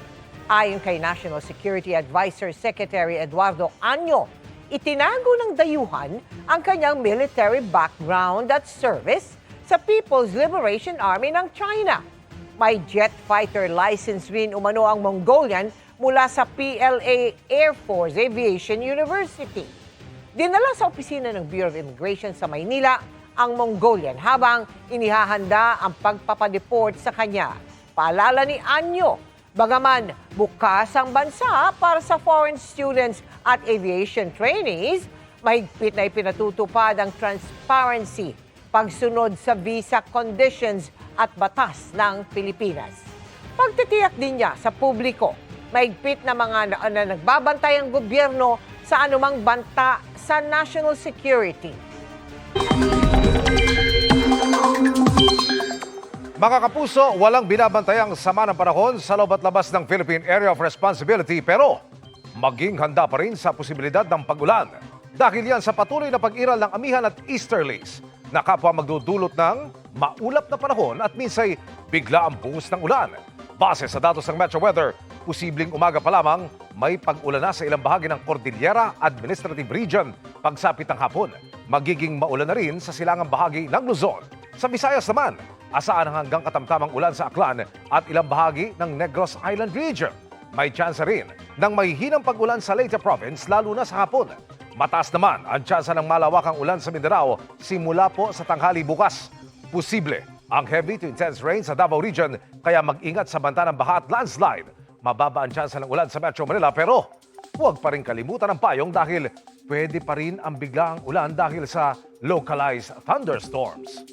Ayon kay National Security Advisor Secretary Eduardo Año, itinago ng dayuhan ang kanyang military background at service sa People's Liberation Army ng China. May jet fighter license rin umano ang Mongolian mula sa PLA Air Force Aviation University. Dinala sa opisina ng Bureau of Immigration sa Maynila ang Mongolian habang inihahanda ang pagpapadeport sa kanya. Paalala ni Anyo, Bagaman bukas ang bansa para sa foreign students at aviation trainees, mahigpit na ipinatutupad ang transparency, pagsunod sa visa conditions at batas ng Pilipinas. Pagtitiyak din niya sa publiko, mahigpit na mga na nagbabantay ang gobyerno sa anumang banta sa national security. Mga kapuso, walang binabantayang sama ng panahon sa loob at labas ng Philippine Area of Responsibility pero maging handa pa rin sa posibilidad ng pag-ulan. Dahil yan sa patuloy na pag-iral ng amihan at easterlies na kapwa magdudulot ng maulap na panahon at minsay bigla ang buhos ng ulan. Base sa datos ng Metro Weather, posibleng umaga pa lamang may pag-ulan na sa ilang bahagi ng Cordillera Administrative Region pagsapit ng hapon. Magiging maulan na rin sa silangang bahagi ng Luzon. Sa Visayas naman, asaan hanggang katamtamang ulan sa Aklan at ilang bahagi ng Negros Island Region. May tsansa rin ng mahihinang pag-ulan sa Leyte Province lalo na sa hapon. Mataas naman ang tsansa ng malawakang ulan sa Mindanao simula po sa tanghali bukas. Posible ang heavy to intense rain sa Davao Region kaya mag-ingat sa banta ng baha at landslide. Mababa ang tsansa ng ulan sa Metro Manila pero huwag pa rin kalimutan ang payong dahil pwede pa rin ang biglaang ulan dahil sa localized thunderstorms.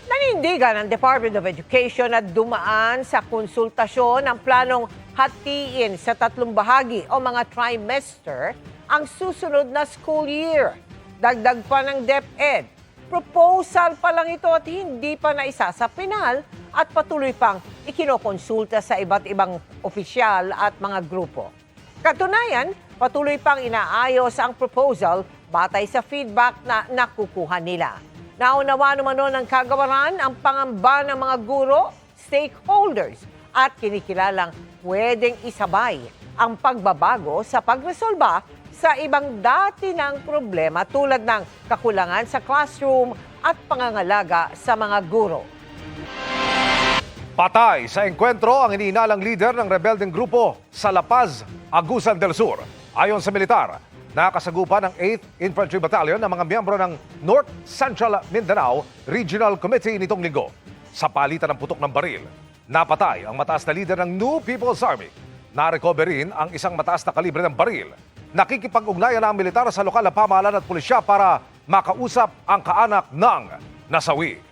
Nanindigan ng Department of Education at dumaan sa konsultasyon ang planong hatiin sa 3 bahagi o mga trimester ang susunod na school year. Dagdag pa ng DepEd. Proposal pa lang ito at hindi pa naisa sa pinal at patuloy pang ikinokonsulta sa iba't ibang opisyal at mga grupo. Katunayan, patuloy pang inaayos ang proposal batay sa feedback na nakukuha nila. Naunawa naman ng kagawaran ang pangamba ng mga guro, stakeholders at kinikilalang pwedeng isabay ang pagbabago sa pagresolba sa ibang dati ng problema tulad ng kakulangan sa classroom at pangangalaga sa mga guro. Patay sa engkwentro ang iniinalang leader ng rebeldeng grupo sa La Paz, Agusan del Sur. Ayon sa militar, nakasagupa ng 8th Infantry Battalion ang mga miyembro ng North Central Mindanao Regional Committee nitong linggo. Sa palitan ng putok ng baril, napatay ang mataas na leader ng New People's Army. Na-recover rin ang isang mataas na kalibre ng baril. Nakikipag-ugnayan ang militar sa lokal na pamahalaan at pulisya para makausap ang kaanak ng nasawi.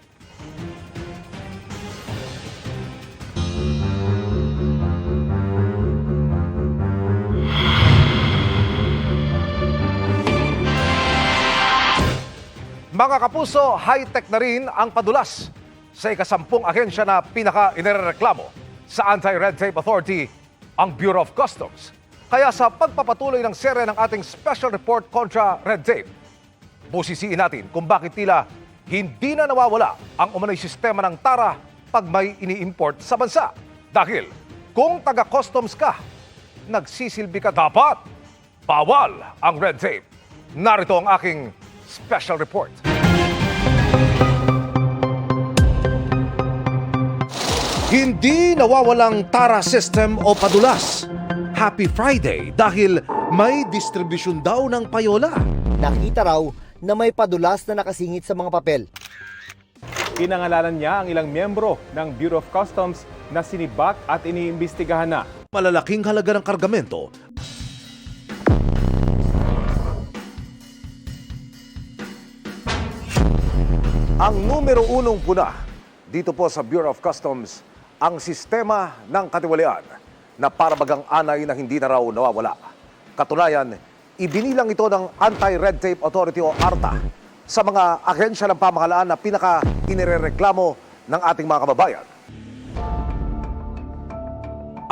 Mga kapuso, high-tech na rin ang padulas sa ika-10 ahensya na pinaka-inireklamo sa Anti-Red Tape Authority, ang Bureau of Customs. Kaya sa pagpapatuloy ng serye ng ating special report kontra red tape, busisiin natin kung bakit tila hindi na nawawala ang umano'y sistema ng tara pag may ini-import sa bansa. Dahil kung taga-customs ka, nagsisilbi ka dapat. Bawal ang red tape. Narito ang aking special report. Hindi nawawalang tara system o padulas. Happy Friday dahil may distribusyon daw ng payola. Nakita raw na may padulas na nakasingit sa mga papel. Pinangalanan niya ang ilang miyembro ng Bureau of Customs na sinibak at iniimbestigahan na. Malalaking halaga ng kargamento. Ang numero 1 puna dito po sa Bureau of Customs ang sistema ng katiwalian na parabagang anay na hindi na raw nawawala. Katunayan, ibinilang ito ng Anti-Red Tape Authority o ARTA sa mga ahensya ng pamahalaan na pinaka-inirereklamo ng ating mga kababayan.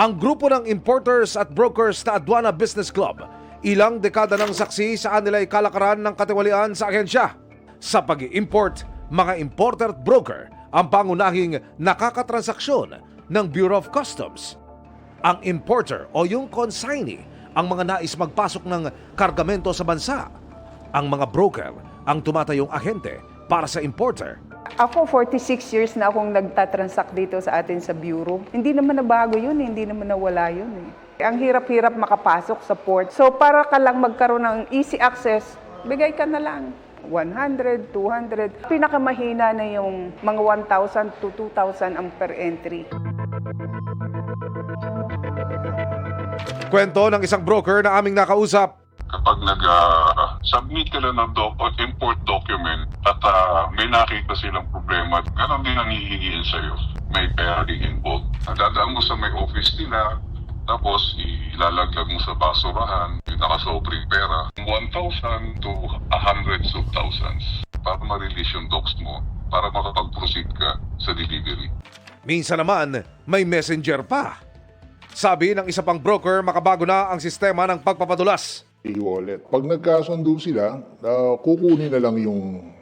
Ang grupo ng importers at brokers na Aduana Business Club, ilang dekada ng saksi sa kanila'y kalakaran ng katiwalian sa ahensya. Sa pag-i-import, mga importer at broker ang pangunahing nakakatransaksyon ng Bureau of Customs. Ang importer o yung consignee ang mga nais magpasok ng kargamento sa bansa. Ang mga broker ang tumatayong ahente para sa importer. Ako 46 years na akong nagtatransact dito sa atin sa Bureau. Hindi naman nabago yun, hindi naman nawala yun. Ang hirap-hirap makapasok sa port. So para ka lang magkaroon ng easy access, bigay ka na lang. 100, 200. Pinakamahina na yung mga 1,000 to 2,000 ang per entry. Kwento ng isang broker na aming nakausap. Kapag nag-submit ka lang ng import document at may nakita silang problema, gano'n din ang hihingiin sa'yo. May pera din involved. Dadaan mo sa may office nila, tapos ilalaglag mo sa basurahan, yung nakasobrang pera, 1,000 to hundreds of thousands para ma-release yung docs mo, para makapag-proceed ka sa delivery. Minsan naman, may messenger pa. Sabi ng isa pang broker, makabago na ang sistema ng pagpapadulas. E-wallet. Pag nagkasundo sila, kukunin na lang yung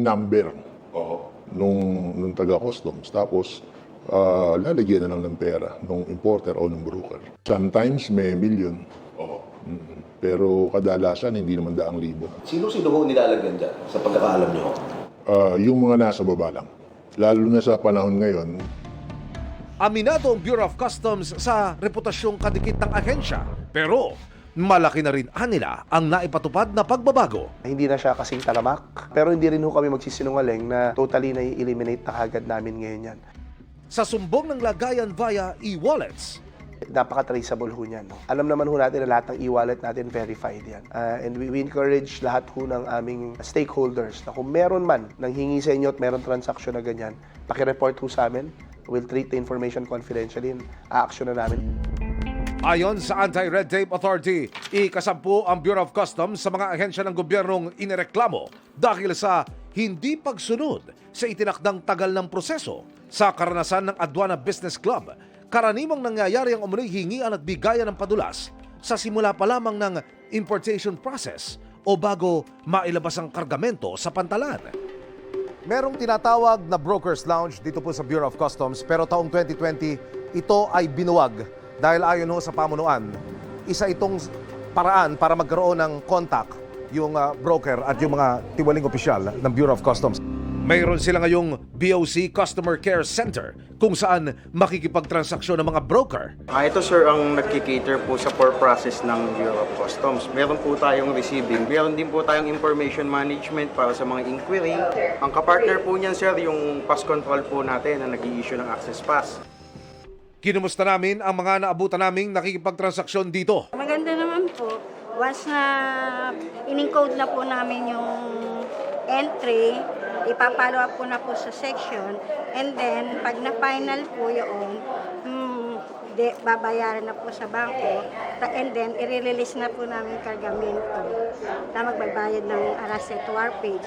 number nung taga-customs. Tapos, lalagyan na lang ng pera ng importer o ng broker. Sometimes may million. Pero kadalasan, hindi naman daang libo. Sino-sino ho nilalagyan dyan sa pagkakaalam nyo? Yung mga nasa baba lang. Lalo na sa panahon ngayon. Aminado ang Bureau of Customs sa reputasyong kadikit ng ahensya. Pero malaki na rin nila ang naipatupad na pagbabago. Hindi na siya kasing talamak, pero hindi rin ho kami magsisinungaling na totally na-eliminate na agad namin ngayon yan. Sa sumbong ng lagayan via e-wallets, napaka-traceable ho niyan. No? Alam naman ho natin na lahat ng e-wallet natin verified yan. And we encourage lahat ho ng aming stakeholders na kung meron man nang hingi sa inyo at meron transaction na ganyan, paki-report ho sa amin. We'll treat the information confidentially and a-action na namin. Ayon sa Anti-Red Tape Authority, ikasampu ang Bureau of Customs sa mga ahensya ng gobyernong inireklamo dahil sa hindi pagsunod sa itinakdang tagal ng proseso. Sa karanasan ng Aduana Business Club, karaniwang nangyayari ang umunoy hingian at bigayan ng padulas sa simula pa lamang ng importation process o bago mailabas ang kargamento sa pantalan. Merong tinatawag na Brokers Lounge dito po sa Bureau of Customs pero taong 2020 ito ay binuwag dahil ayon ho sa pamunuan, isa itong paraan para magkaroon ng contact yung broker at yung mga tiwaling opisyal ng Bureau of Customs. Mayroon sila ngayong BOC Customer Care Center kung saan makikipagtransaksyon ng mga broker. Ito sir ang nagkikater po sa core process ng Bureau of Customs. Meron po tayong receiving, meron din po tayong information management para sa mga inquiry. Ang kapartner po niyan sir yung pass control po natin na nag-i-issue ng access pass. Kinumusta namin ang mga naabutan naming nakikipagtransaksyon dito. Maganda naman po. Once na in-encode na po namin yung entry, ipapalo up po na po sa section, and then pag na-final po yung babayaran na po sa bangko, and then i-release na po namin kargamento na magbabayad ng arrested to our page.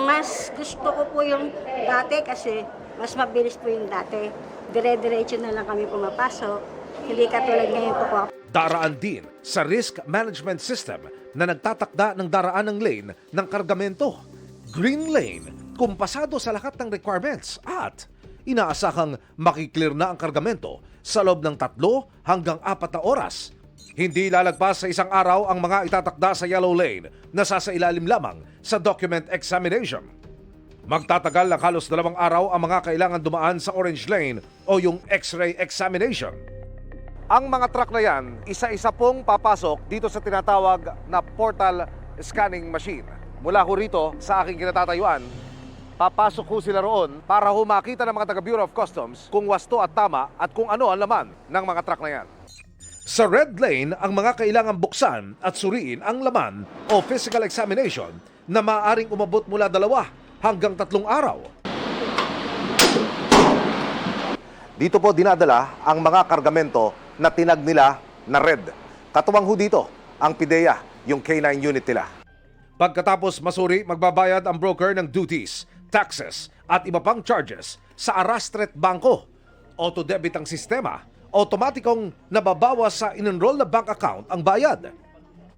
Mas gusto ko po yung dati kasi mas mabilis po yung dati. Dire-diretso na lang kami pumapasok, hindi katulad ngayon po. Daraan din sa risk management system na nagtatakda ng daraan ng lane ng kargamento. Green lane, kumpasado sa lahat ng requirements at inaasahang makiklear na ang kargamento sa loob ng 3 hanggang 4 na oras. Hindi lalagpas sa isang araw ang mga itatakda sa yellow lane na sasailalim lamang sa document examination. Magtatagal ng halos 2 araw ang mga kailangan dumaan sa orange lane o yung x-ray examination. Ang mga truck na yan, isa-isa pong papasok dito sa tinatawag na portal scanning machine. Mula ho rito sa aking kinatatayuan, papasok ho sila roon para ho makita ng mga taga-Bureau of Customs kung wasto at tama at kung ano ang laman ng mga truck na yan. Sa red lane, ang mga kailangan buksan at suriin ang laman o physical examination na maaaring umabot mula 2 hanggang 3 araw. Dito po dinadala ang mga kargamento na tinag nila na red. Katuwang ho dito ang PIDEA, yung K9 unit nila. Pagkatapos masuri, magbabayad ang broker ng duties, taxes at iba pang charges sa Arrastre Bangko. Auto-debit ang sistema, otomatikong nababawas sa in-enroll na bank account ang bayad.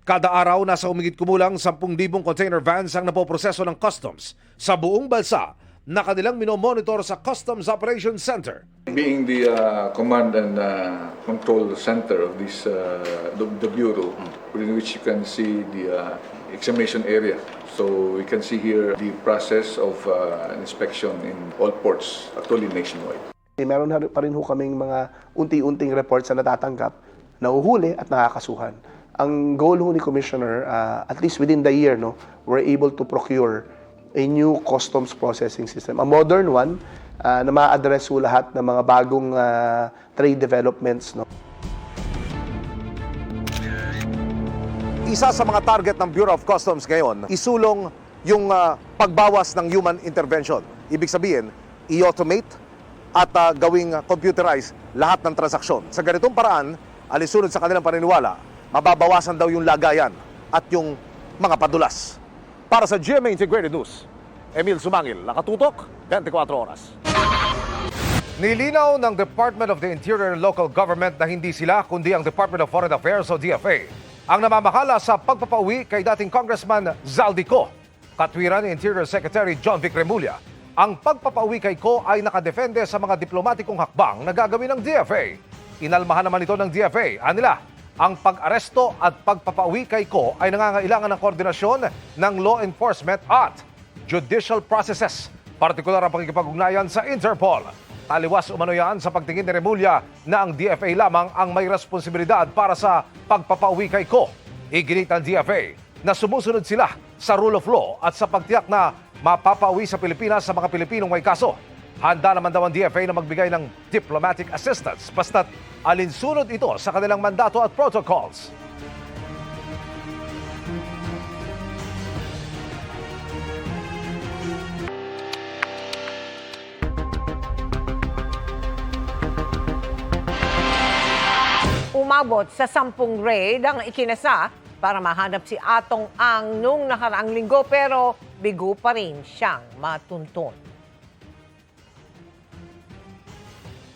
Kada araw nasa humigit kumulang 10,000 container vans ang napoproseso ng customs sa buong bansa na kanilang minomonitor sa Customs Operations Center. Being the command and control center of this the bureau, within which you can see the examination area. So we can see here the process of inspection in all ports, actually nationwide. Meron pa rin ho kaming mga unti-unting reports na natatanggap, nahuhuli at nakakasuhan. Ang goal ho ni Commissioner, at least within the year, we're able to procure a new customs processing system, a modern one na ma-address ho lahat ng mga bagong trade developments. isa sa mga target ng Bureau of Customs ngayon, isulong yung pagbawas ng human intervention. Ibig sabihin, i-automate at gawing computerize lahat ng transaksyon. Sa ganitong paraan, alinsunod sa kanilang paniniwala, mababawasan daw yung lagayan at yung mga padulas. Para sa GMA Integrated News, Emil Sumangil, nakatutok, 24 oras. Nilinaw ng Department of the Interior and Local Government na hindi sila, kundi ang Department of Foreign Affairs o DFA, ang namamahala sa pagpapauwi kay dating Congressman Zaldico. Katwiran ni Interior Secretary John Vic Remulla, ang pagpapauwi kay Ko ay nakadepende sa mga diplomatikong hakbang na gagawin ng DFA. Inalmahan naman ito ng DFA. Anila, ang pag-aresto at pagpapauwi kay Ko ay nangangailangan ng koordinasyon ng law enforcement at judicial processes, partikular ang pakikipag-ugnayan sa Interpol. Taliwas umano yan sa pagtingin ni Remulla na ang DFA lamang ang may responsibilidad para sa pagpapauwi kay Ko. Iginit ng DFA na sumusunod sila sa rule of law at sa pagtiyak na mapapauwi sa Pilipinas sa mga Pilipinong may kaso. Handa naman daw ang DFA na magbigay ng diplomatic assistance basta't alinsunod ito sa kanilang mandato at protocols. Umabot sa 10 raid ang ikinasa para mahanap si Atong Ang nung nakaraang linggo pero bigo pa rin siyang matuntun.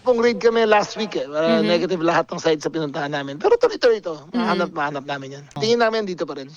Pong raid kami last week negative lahat ng sites sa pinuntahan namin. Pero tuloy-tuloy ito. Mahanap namin yan. Tingin namin dito pa rin.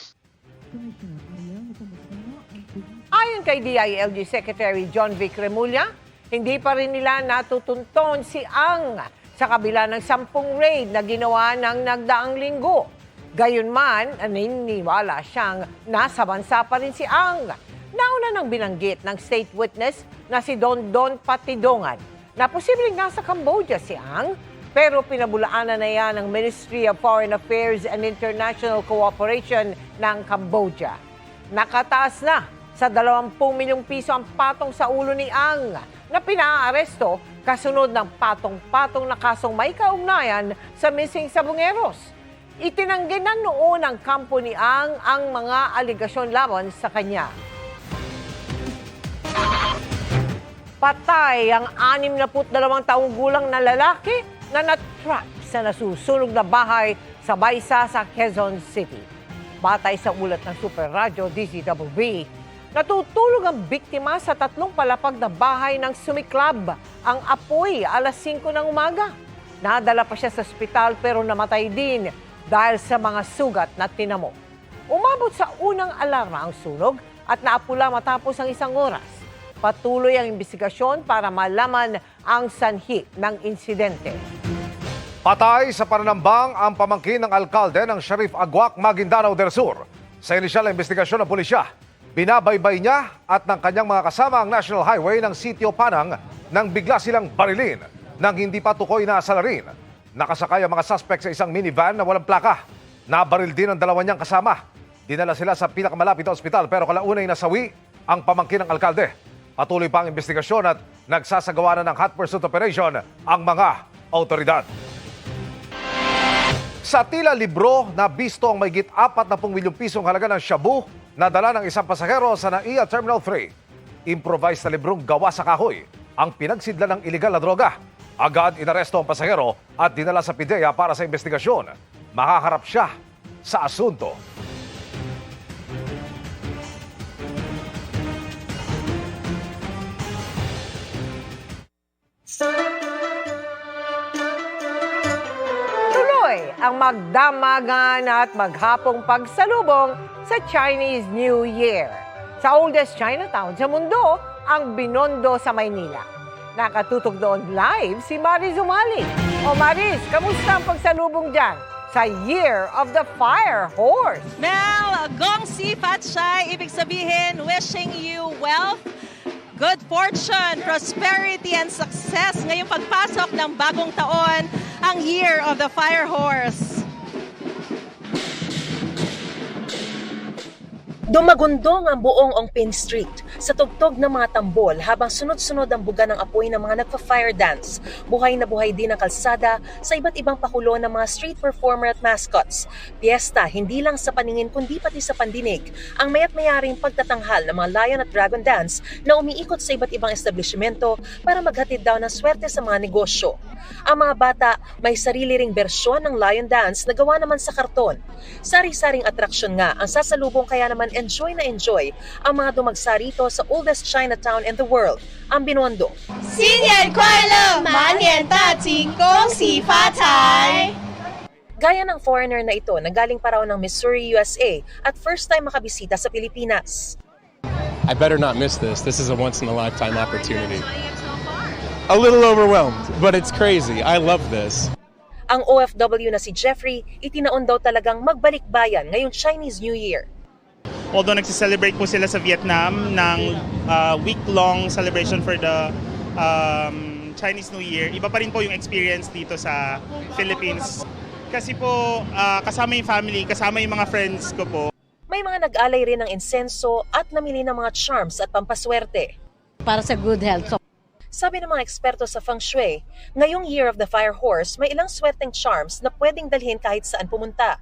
Ayon kay DILG Secretary John Vic Remulla, hindi pa rin nila natutunton si Ang sa kabila ng 10 raid na ginawa ng nagdaang linggo. Gayunman, naniniwala siyang nasa bansa pa rin si Ang. Nauna nang binanggit ng state witness na si Don Patidongan na posibleng nasa Cambodia si Ang, pero pinabulaanan na yan ng Ministry of Foreign Affairs and International Cooperation ng Cambodia. Nakataas na sa 20 milyong piso ang patong sa ulo ni Ang na pinaaresto kasunod ng patong-patong na kasong may kaugnayan sa missing Sabongeros. Itinanggi na noon ng kampo ni Ang mga aligasyon laban sa kanya. Patay ang 62 taong gulang na lalaki na natrap sa nasusunog na bahay sa Baysa sa Quezon City. Batay sa ulat ng Super Radio DZWB, natutulog ang biktima sa 3 palapag na bahay ng sumiklab ang apoy alas 5 ng umaga. Nadala pa siya sa ospital pero namatay din dahil sa mga sugat na tinamo. Umabot sa unang alarma ang sunog at naapula matapos ang 1 oras. Patuloy ang investigasyon para malaman ang sanhi ng insidente. Patay sa pananambang ang pamangkin ng alkalde ng Sharif Aguac, Maguindanao del Sur. Sa inisyal na investigasyon ng pulisya, binabaybay niya at ng kanyang mga kasama ang National Highway ng Sitio Panang nang bigla silang barilin nang hindi pa tukoy na salarin. Nakasakay ang mga suspect sa isang minivan na walang plaka. Nabaril din ang 2 niyang kasama. Dinala sila sa pinakamalapit na ospital pero kalaunay nasawi ang pamangkin ng alkalde. Patuloy pa ang investigasyon at nagsasagawa na ng hot pursuit operation ang mga autoridad. Sa tila libro na bisto ang mahigit 40 milyong pisong halaga ng shabu na dala ng isang pasahero sa NAIA Terminal 3. Improvised na librong gawa sa kahoy ang pinagsidla ng iligal na droga. Agad inaresto ang pasahero at dinala sa PIDEA para sa investigasyon. Makaharap siya sa asunto. Tuloy ang magdamagan at maghapong pagsalubong sa Chinese New Year. Sa oldest Chinatown sa mundo, ang Binondo sa Maynila. Nakatutok doon live si Maris Umali. O Maris, kamusta ang pagsalubong dyan sa Year of the Fire Horse? Mel, Gong Si Fat Shai, ibig sabihin, wishing you wealth, good fortune, prosperity, and success ngayong pagpasok ng bagong taon, ang Year of the Fire Horse. Dumagundong ang buong Ongpin Street sa tugtog ng mga tambol habang sunod-sunod ang buga ng apoy ng mga nagpa-fire dance. Buhay na buhay din ang kalsada sa iba't ibang pakulo ng mga street performer at mascots. Piyesta hindi lang sa paningin kundi pati sa pandinig ang maya't mayaring pagtatanghal ng mga lion at dragon dance na umiikot sa iba't ibang establishmento para maghatid daw ng swerte sa mga negosyo. Ang mga bata may sarili ring bersyon ng lion dance na gawa naman sa karton. Sari-saring atraksyon nga ang sasalubong kaya naman enjoy na enjoy ang mga dumagsa rito sa oldest Chinatown in the world, ang Binondo. 新年快乐，满脸大吉，恭喜发财！ Gaya ng foreigner na ito na galing pa raw ng Missouri, USA at first time makabisita sa Pilipinas. I better not miss this. This is a once-in-a-lifetime opportunity. A little overwhelmed, but it's crazy. I love this. Ang OFW na si Jeffrey, itinaon daw talagang magbalik bayan ngayong Chinese New Year. Although nagsiselebrate po sila sa Vietnam ng week-long celebration for the Chinese New Year, iba pa rin po yung experience dito sa Philippines. Kasi po kasama yung family, kasama yung mga friends ko po. May mga nag-alay rin ng insenso at namili ng mga charms at pampaswerte. Para sa good health. Sabi ng mga eksperto sa Feng Shui, ngayong Year of the Fire Horse, may ilang swerteng charms na pwedeng dalhin kahit saan pumunta.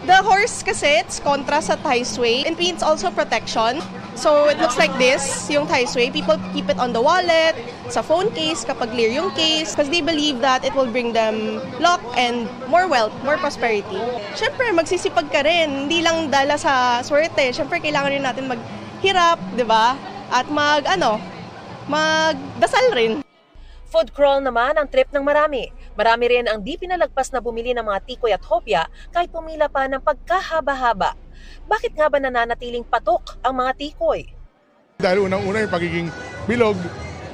The horse kasi, it's kontra sa Tai Sui. It means also protection. So it looks like this, yung Tai Sui. People keep it on the wallet, sa phone case, kapag clear yung case, because they believe that it will bring them luck and more wealth, more prosperity. Siyempre, magsisipag ka rin. Hindi lang dala sa swerte. Siyempre, kailangan rin natin maghirap, di ba? At magdasal rin. Food crawl naman ang trip ng marami. Marami rin ang di pinalagpas na bumili ng mga tikoy at hopya kahit pumila pa ng pagkahaba-haba. Bakit nga ba nananatiling patok ang mga tikoy? Dahil unang-una yung pagiging bilog,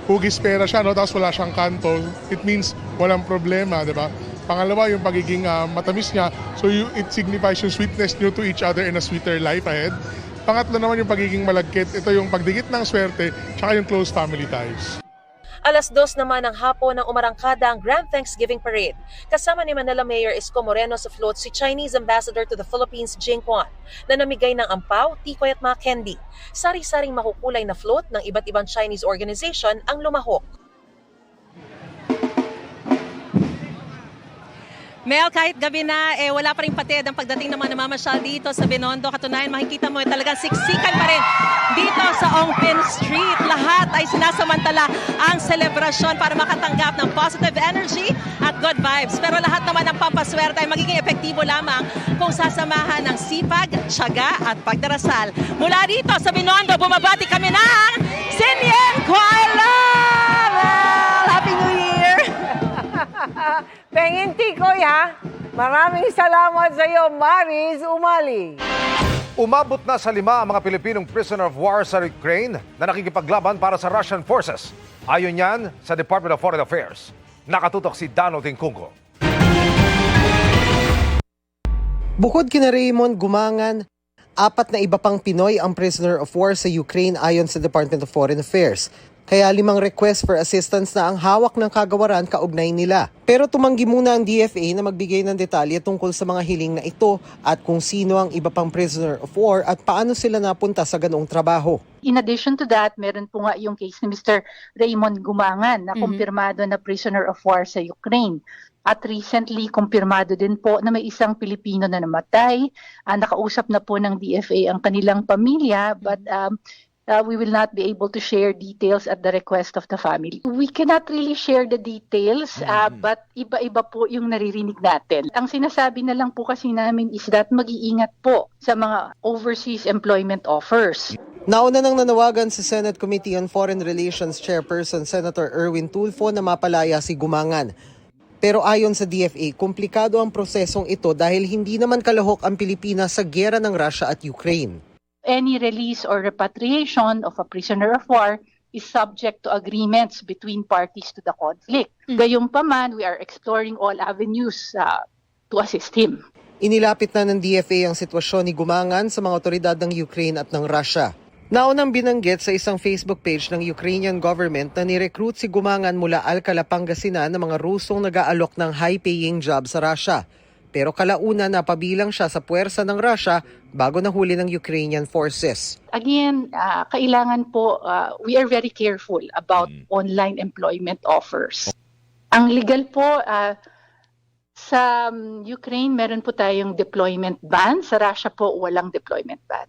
hugis pera siya, no? Tapos wala siyang kanto. It means walang problema, di ba? Pangalawa, yung pagiging matamis niya, so it signifies yung sweetness nyo to each other in a sweeter life ahead. Pangatlo naman yung pagiging malagkit. Ito yung pagdikit ng swerte, tsaka yung close family ties. 2:00 naman ng hapon ang umarangkada ang Grand Thanksgiving Parade. Kasama ni Manila Mayor Isko Moreno sa float si Chinese Ambassador to the Philippines, Jing Quan, na namigay ng ampaw, tikoy at mga candy. Sari-saring makukulay na float ng iba't ibang Chinese organization ang lumahok. Mel, kahit gabi na, wala pa rin patid ang pagdating ng mga namamasyal dito sa Binondo. Katunayan, makikita mo talagang siksikan pa rin dito sa Ongpin Street. Lahat ay sinasamantala ang selebrasyon para makatanggap ng positive energy at good vibes. Pero lahat naman ng pampaswerte ay magiging epektibo lamang kung sasamahan ng sipag, tiyaga at pagdarasal. Mula dito sa Binondo, bumabati kami ng Sinyen Kuai Lam! Happy New Year! Pengin tikoy ha. Maraming salamat sa iyo, Maris Umali. Umabot na sa 5 ang mga Pilipinong prisoner of war sa Ukraine na nakikipaglaban para sa Russian forces. Ayon yan sa Department of Foreign Affairs. Nakatutok si Dano Tingkungo. Bukod kina Raymond Gumangan, 4 na iba pang Pinoy ang prisoner of war sa Ukraine ayon sa Department of Foreign Affairs. Kaya 5 request for assistance na ang hawak ng kagawaran kaugnay nila. Pero tumanggi muna ang DFA na magbigay ng detalye tungkol sa mga hiling na ito at kung sino ang iba pang prisoner of war at paano sila napunta sa ganoong trabaho. In addition to that, meron po nga yung case ni Mr. Raymond Gumangan na kumpirmado na prisoner of war sa Ukraine. At recently, kumpirmado din po na may isang Pilipino na namatay. Nakausap na po ng DFA ang kanilang pamilya, but we will not be able to share details at the request of the family. We cannot really share the details, but iba-iba po yung naririnig natin. Ang sinasabi na lang po kasi namin is that mag-iingat po sa mga overseas employment offers. Nauna nang nanawagan sa Senate Committee on Foreign Relations Chairperson Senator Erwin Tulfo na mapalaya si Gumangan. Pero ayon sa DFA, komplikado ang prosesong ito dahil hindi naman kalahok ang Pilipinas sa giyera ng Russia at Ukraine. Any release or repatriation of a prisoner of war is subject to agreements between parties to the conflict. Gayunpaman, we are exploring all avenues to assist him. Inilapit na ng DFA ang sitwasyon ni Gumangan sa mga otoridad ng Ukraine at ng Russia. Naunang binanggit sa isang Facebook page ng Ukrainian government na ni-recruit si Gumangan mula Alcala, Pangasinan ng mga Rusong nag-aalok ng high-paying job sa Russia. pero kalaunan napabilang siya sa puwersa ng Russia bago nahuli ng Ukrainian forces. Again, kailangan po, we are very careful about online employment offers. Ang legal po, sa Ukraine, meron po tayong deployment ban. Sa Russia po, walang deployment ban.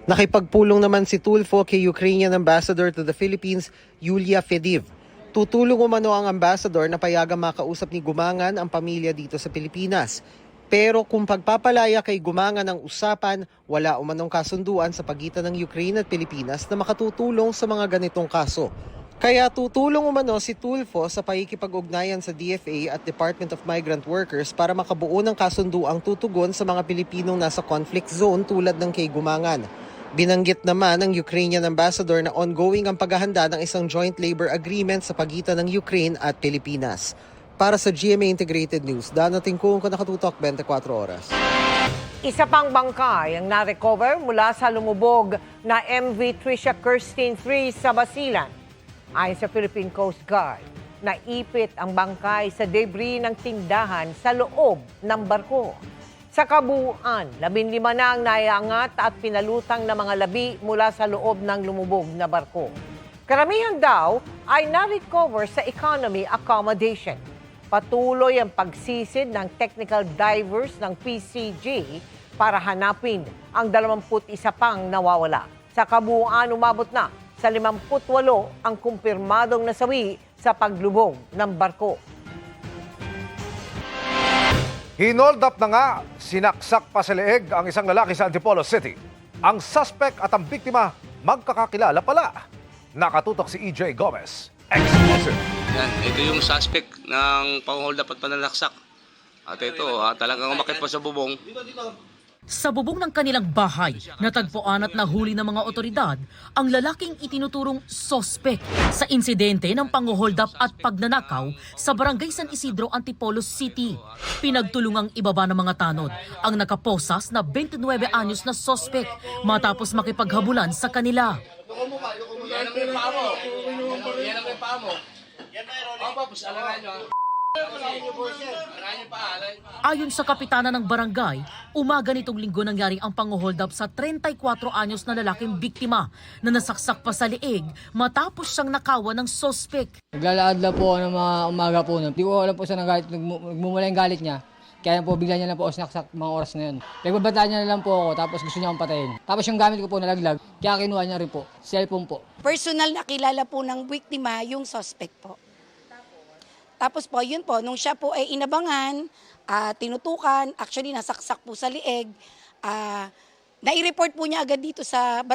Nakipagpulong naman si Tulfo kay Ukrainian Ambassador to the Philippines, Yulia Fediv. Tutulong umano ang ambassador na payagang makausap ni Gumangan ang pamilya dito sa Pilipinas. Pero kung pagpapalaya kay Gumangan ang usapan, wala umanong kasunduan sa pagitan ng Ukraine at Pilipinas na makatutulong sa mga ganitong kaso. Kaya tutulong umano si Tulfo sa pakikipag-ugnayan sa DFA at Department of Migrant Workers para makabuo ng kasunduang tutugon sa mga Pilipinong nasa conflict zone tulad ng kay Gumangan. Binanggit naman ng Ukrainian ambassador na ongoing ang paghahanda ng isang joint labor agreement sa pagitan ng Ukraine at Pilipinas. Para sa GMA Integrated News, danating ko nakatutok 24 oras. Isa pang bangkay ang na-recover mula sa lumubog na MV Tricia Kirstine 3 sa Basilan. Ayon sa Philippine Coast Guard, naipit ang bangkay sa debris ng tindahan sa loob ng barko. Sa kabuuan, 15 na ang naiangat at pinalutang na mga labi mula sa loob ng lumubog na barko. Karamihan daw ay na-recover sa economy accommodation. Patuloy ang pagsisid ng technical divers ng PCG para hanapin ang 21 pang nawawala. Sa kabuuan, umabot na sa 58 ang kumpirmadong nasawi sa paglubog ng barko. Hinold up na nga, sinaksak pa sa leeg ang isang lalaki sa Antipolo City. Ang suspect at ang biktima magkakakilala pala. Nakatutok si EJ Gomez. Exclusive. Yan, ito yung suspect ng pang-hold up at pananaksak. At ito, talagang umakit pa sa bubong. Sa bubong ng kanilang bahay, natagpuan at nahuli ng mga otoridad ang lalaking itinuturong sospek sa insidente ng pang-hold up at pagnanakaw sa Barangay San Isidro, Antipolo City. Pinagtulungang ibaba ng mga tanod ang nakaposas na 29 anyos na sospek matapos makipaghabulan sa kanila. Ayon sa kapitana ng barangay, umaga nitong linggo nangyari ang pang-hold up sa 34 anyos na lalaking biktima na nasaksak pa sa leeg matapos siyang nakawan ng sospek. Naglalaad lang po ng mga umaga po. Hindi ko alam po sa nagmumula yung galit niya. Kaya po bigla niya lang po ako sinaksak mga oras na yun. Pagbabataan niya na lang po ako tapos gusto niya akong patayin. Tapos yung gamit ko po nalaglag, kaya kinuha niya rin po. Cellphone po. Personal na kilala po ng biktima yung suspect po. Tapos po, yun po, nung siya po ay inabangan, tinutukan, actually nasaksak po sa lieg, nai-report po niya agad dito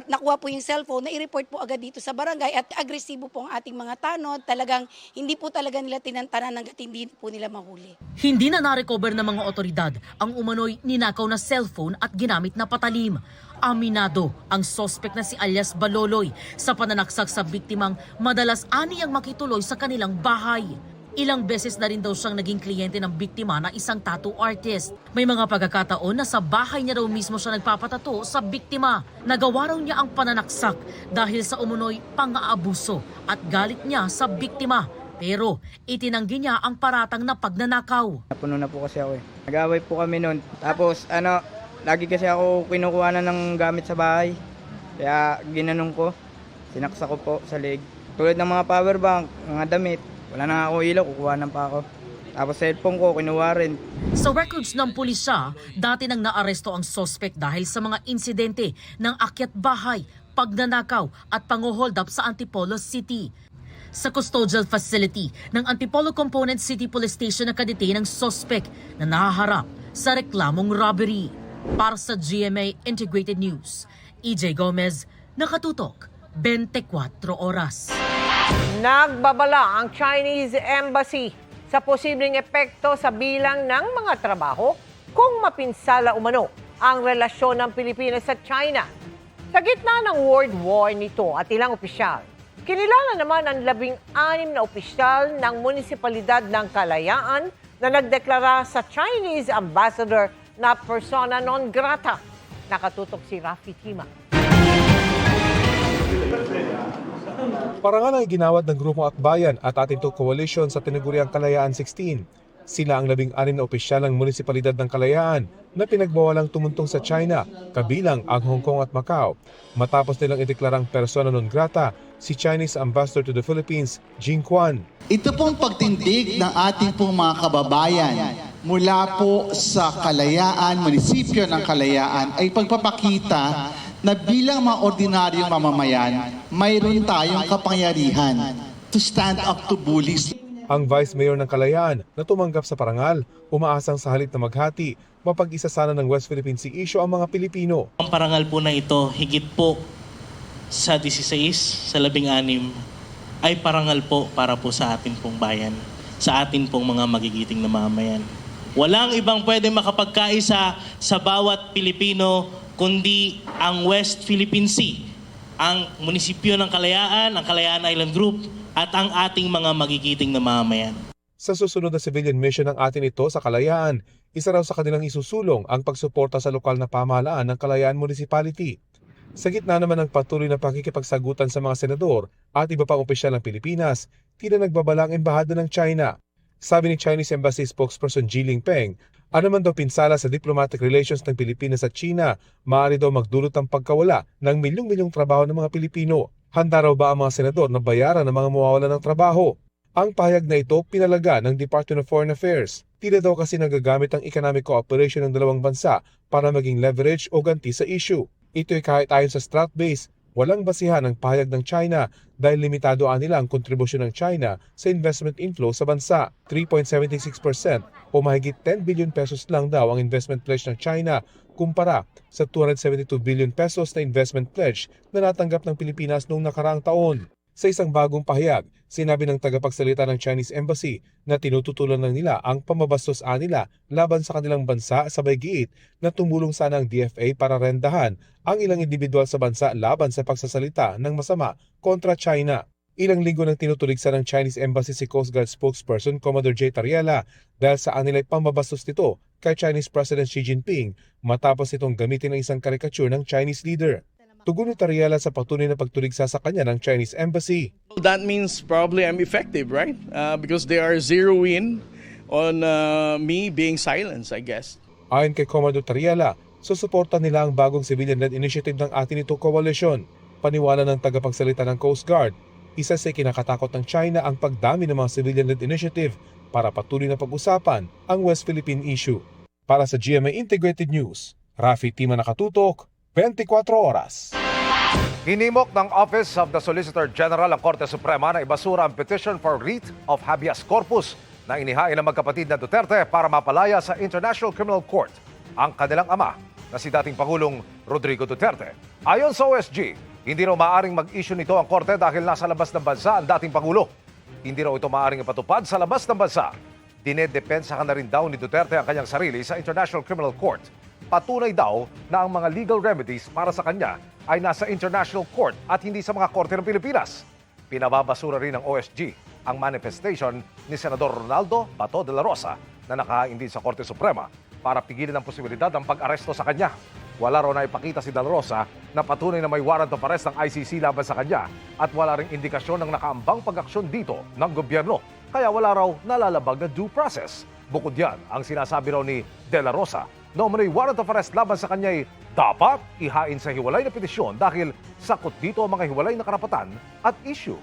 nakuha po yung cellphone, nai-report po agad dito sa barangay at agresibo po ang ating mga tanod. Talagang hindi po talaga nila tinantanan hanggat hindi po nila mahuli. Hindi na na-recover ng mga otoridad ang umano'y ninakaw na cellphone at ginamit na patalim. Aminado ang sospek na si alias Baloloy sa pananaksak sa biktimang madalas aniyang makituloy sa kanilang bahay. Ilang beses na rin daw siyang naging kliyente ng biktima na isang tattoo artist. May mga pagkakataon na sa bahay niya raw mismo siya nagpapatato sa biktima. Nagawa raw niya ang pananaksak dahil sa umunoy pang-aabuso at galit niya sa biktima. Pero itinanggi niya ang paratang na pagnanakaw. Napuno na po kasi ako eh. Nag-away po kami noon. Tapos lagi kasi ako kinukuha na ng gamit sa bahay. Kaya ginanong ko, sinaksak ko po sa leg. Tulad ng mga power bank, mga damit. Wala na ako ilaw, kukuhanan pa ako. Tapos cellphone ko, kinuha rin. Sa records ng pulisya, dati nang naaresto ang suspect dahil sa mga insidente ng akyat bahay, pagnanakaw at pang-hold up sa Antipolo City. Sa custodial facility ng Antipolo Component City Police Station nakadetain ang suspect na nahaharap sa reklamong robbery. Para sa GMA Integrated News, EJ Gomez, nakatutok 24 oras. Nagbabala ang Chinese Embassy sa posibleng epekto sa bilang ng mga trabaho kung mapinsala umano ang relasyon ng Pilipinas sa China. Sa gitna ng World War nito at ilang opisyal, kinilala naman ang 16 na opisyal ng Munisipalidad ng Kalayaan na nagdeklara sa Chinese ambassador na persona non grata. Nakatutok si Rafi Tima. Parangal ang ginawad ng Grupong Akbayan at Atinto Coalition sa tinaguriang Kalayaan 16. Sila ang 16 na opisyal ng munisipalidad ng Kalayaan na pinagbawalang tumuntong sa China, kabilang ang Hong Kong at Macau. Matapos nilang ideklarang persona non grata si Chinese Ambassador to the Philippines, Jing Quan. Ito pong pagtindig ng ating pong mga kababayan mula po sa Kalayaan, munisipyo ng Kalayaan ay pagpapakita na bilang mga ordinaryong mamamayan, mayroon tayong kapangyarihan to stand up to bullies. Ang Vice Mayor ng Kalayaan na tumanggap sa parangal, umaasang sa halip na maghati, mapag-isa sana ng West Philippine Sea issue ang mga Pilipino. Ang parangal po na ito, higit po sa 16, sa 16, ay parangal po para po sa atin pong bayan, sa atin pong mga magigiting na mamamayan. Walang ibang pwede makapagkaisa sa bawat Pilipino kundi ang West Philippine Sea, ang munisipyo ng Kalayaan, ang Kalayaan Island Group, at ang ating mga magigiting na mamamayan. Sa susunod na civilian mission ng atin ito sa Kalayaan, isa raw sa kanilang isusulong ang pagsuporta sa lokal na pamahalaan ng Kalayaan Municipality. Sa gitna naman ng patuloy na pakikipagsagutan sa mga senador at iba pang opisyal ng Pilipinas, tila nagbabala ang embahada ng China. Sabi ni Chinese Embassy spokesperson Ji Lingpeng, ano man daw pinsala sa diplomatic relations ng Pilipinas at China, maaari daw magdulot ang pagkawala ng milyong-milyong trabaho ng mga Pilipino. Handa raw ba ang mga senador na bayaran ng mga mawawalan ng trabaho? Ang pahayag na ito pinalaga ng Department of Foreign Affairs. Tila daw kasi nagagamit ang economic cooperation ng dalawang bansa para maging leverage o ganti sa issue. Ito'y kahit ayon sa Stratbase, walang basihan ang pahayag ng China dahil limitado nila ang kontribusyon ng China sa investment inflow sa bansa. 3.76% o mahigit 10 billion pesos lang daw ang investment pledge ng China kumpara sa 272 billion pesos na investment pledge na natanggap ng Pilipinas noong nakaraang taon. Sa isang bagong pahayag, sinabi ng tagapagsalita ng Chinese Embassy na tinututulan ng nila ang pamabastos nila laban sa kanilang bansa sabay giit na tumulong sana ang DFA para rendahan ang ilang individual sa bansa laban sa pagsasalita ng masama kontra China. Ilang linggo nang tinutuligsa ng Chinese Embassy si Coast Guard spokesperson Commodore J. Tariela dahil sa anilay pambabastos nito kay Chinese President Xi Jinping matapos itong gamitin ng isang karikature ng Chinese leader. Tugon ni Tariela sa patuloy na pagtuligsa sa kanya ng Chinese Embassy. That means probably I'm effective, right? Because they are zeroing on me being silenced, I guess. Ayon kay Commodore Tariela, susuporta nila ang bagong civilian-led initiative ng atin ito coalition. Paniwala ng tagapagsalita ng Coast Guard, isa sa kinakatakot ng China ang pagdami ng mga civilian-led initiative para patuloy na pag-usapan ang West Philippine issue. Para sa GMA Integrated News, Rafi Tima Nakatutok, 24 oras. Hinimok ng Office of the Solicitor General ng Korte Suprema na ibasura ang petition for writ of habeas corpus na inihain ng magkapatid na Duterte para mapalaya sa International Criminal Court ang kanilang ama na si dating Pangulong Rodrigo Duterte. Ayon sa OSG, hindi raw maaaring mag-issue nito ang korte dahil nasa labas ng bansa ang dating Pangulo. Hindi raw ito maaaring ipatupad sa labas ng bansa. Dinedepensahan na rin daw ni Duterte ang kanyang sarili sa International Criminal Court. Patunay daw na ang mga legal remedies para sa kanya ay nasa International Court at hindi sa mga korte ng Pilipinas. Pinababasura rin ng OSG ang manifestation ni Senador Ronaldo Bato de la Rosa na nakahain din sa Korte Suprema para pigilan ang posibilidad ng pag-aresto sa kanya. Wala raw na ipakita si De La Rosa na patunay na may warrant of arrest ng ICC laban sa kanya at wala ring indikasyon ng nakaambang pag-aksyon dito ng gobyerno. Kaya wala raw nalalabag na due process. Bukod yan, ang sinasabi raw ni De La Rosa na may warrant of arrest laban sa kanya ay dapat ihain sa hiwalay na petisyon dahil sakot dito ang mga hiwalay na karapatan at issue.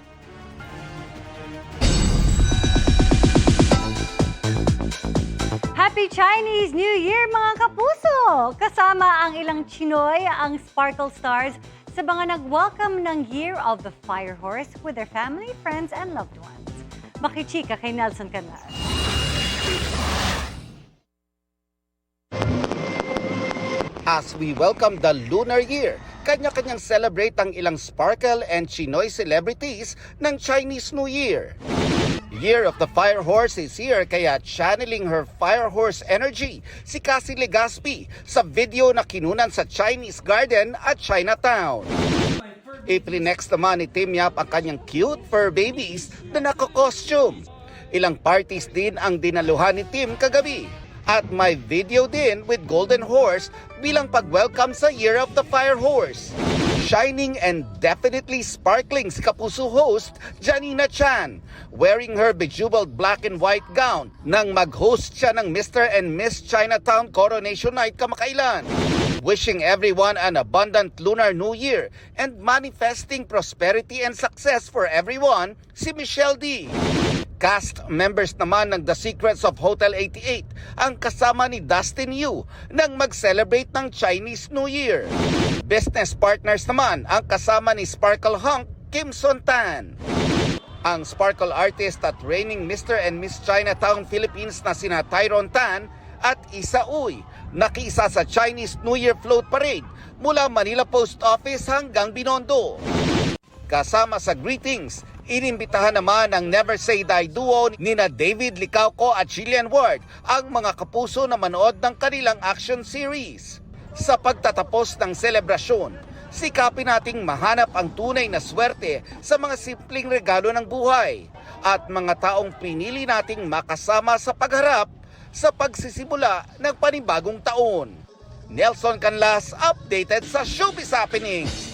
Happy Chinese New Year mga kapuso! Kasama ang ilang Chinoy, ang Sparkle Stars, sa mga nag-welcome ng Year of the Fire Horse with their family, friends, and loved ones. Makichika kay Nelson Canal. As we welcome the Lunar Year, kanya-kanyang celebrate ang ilang Sparkle and Chinoy celebrities ng Chinese New Year. Year of the Fire Horse is here kaya channeling her Fire Horse energy si Cassie Legaspi sa video na kinunan sa Chinese Garden at Chinatown. April next naman ni Tim Yap ang kanyang cute fur babies na nako-costume. Ilang parties din ang dinaluhan ni Tim kagabi. At may video din with Golden Horse bilang pag-welcome sa Year of the Fire Horse. Shining and definitely sparkling si Kapuso host Janina Chan, wearing her bejeweled black and white gown nang mag-host siya ng Mr. and Miss Chinatown Coronation Night kamakailan. Wishing everyone an abundant Lunar New Year and manifesting prosperity and success for everyone, si Michelle D. Cast members naman ng The Secrets of Hotel 88 ang kasama ni Dustin Yu nang mag-celebrate ng Chinese New Year. Business partners naman ang kasama ni Sparkle Hunk Kim Son Tan. Ang Sparkle artist at reigning Mr. and Miss Chinatown Philippines na sina Tyron Tan at Isa Uy nakiisa sa Chinese New Year Float Parade mula Manila Post Office hanggang Binondo. Kasama sa greetings, inimbitahan naman ang Never Say Die duo nina David Licauco at Jillian Ward ang mga kapuso na manood ng kanilang action series. Sa pagtatapos ng selebrasyon, sikapin nating mahanap ang tunay na swerte sa mga simpleng regalo ng buhay at mga taong pinili nating makasama sa pagharap sa pagsisimula ng panibagong taon. Nelson Canlas, updated sa Showbiz Happenings.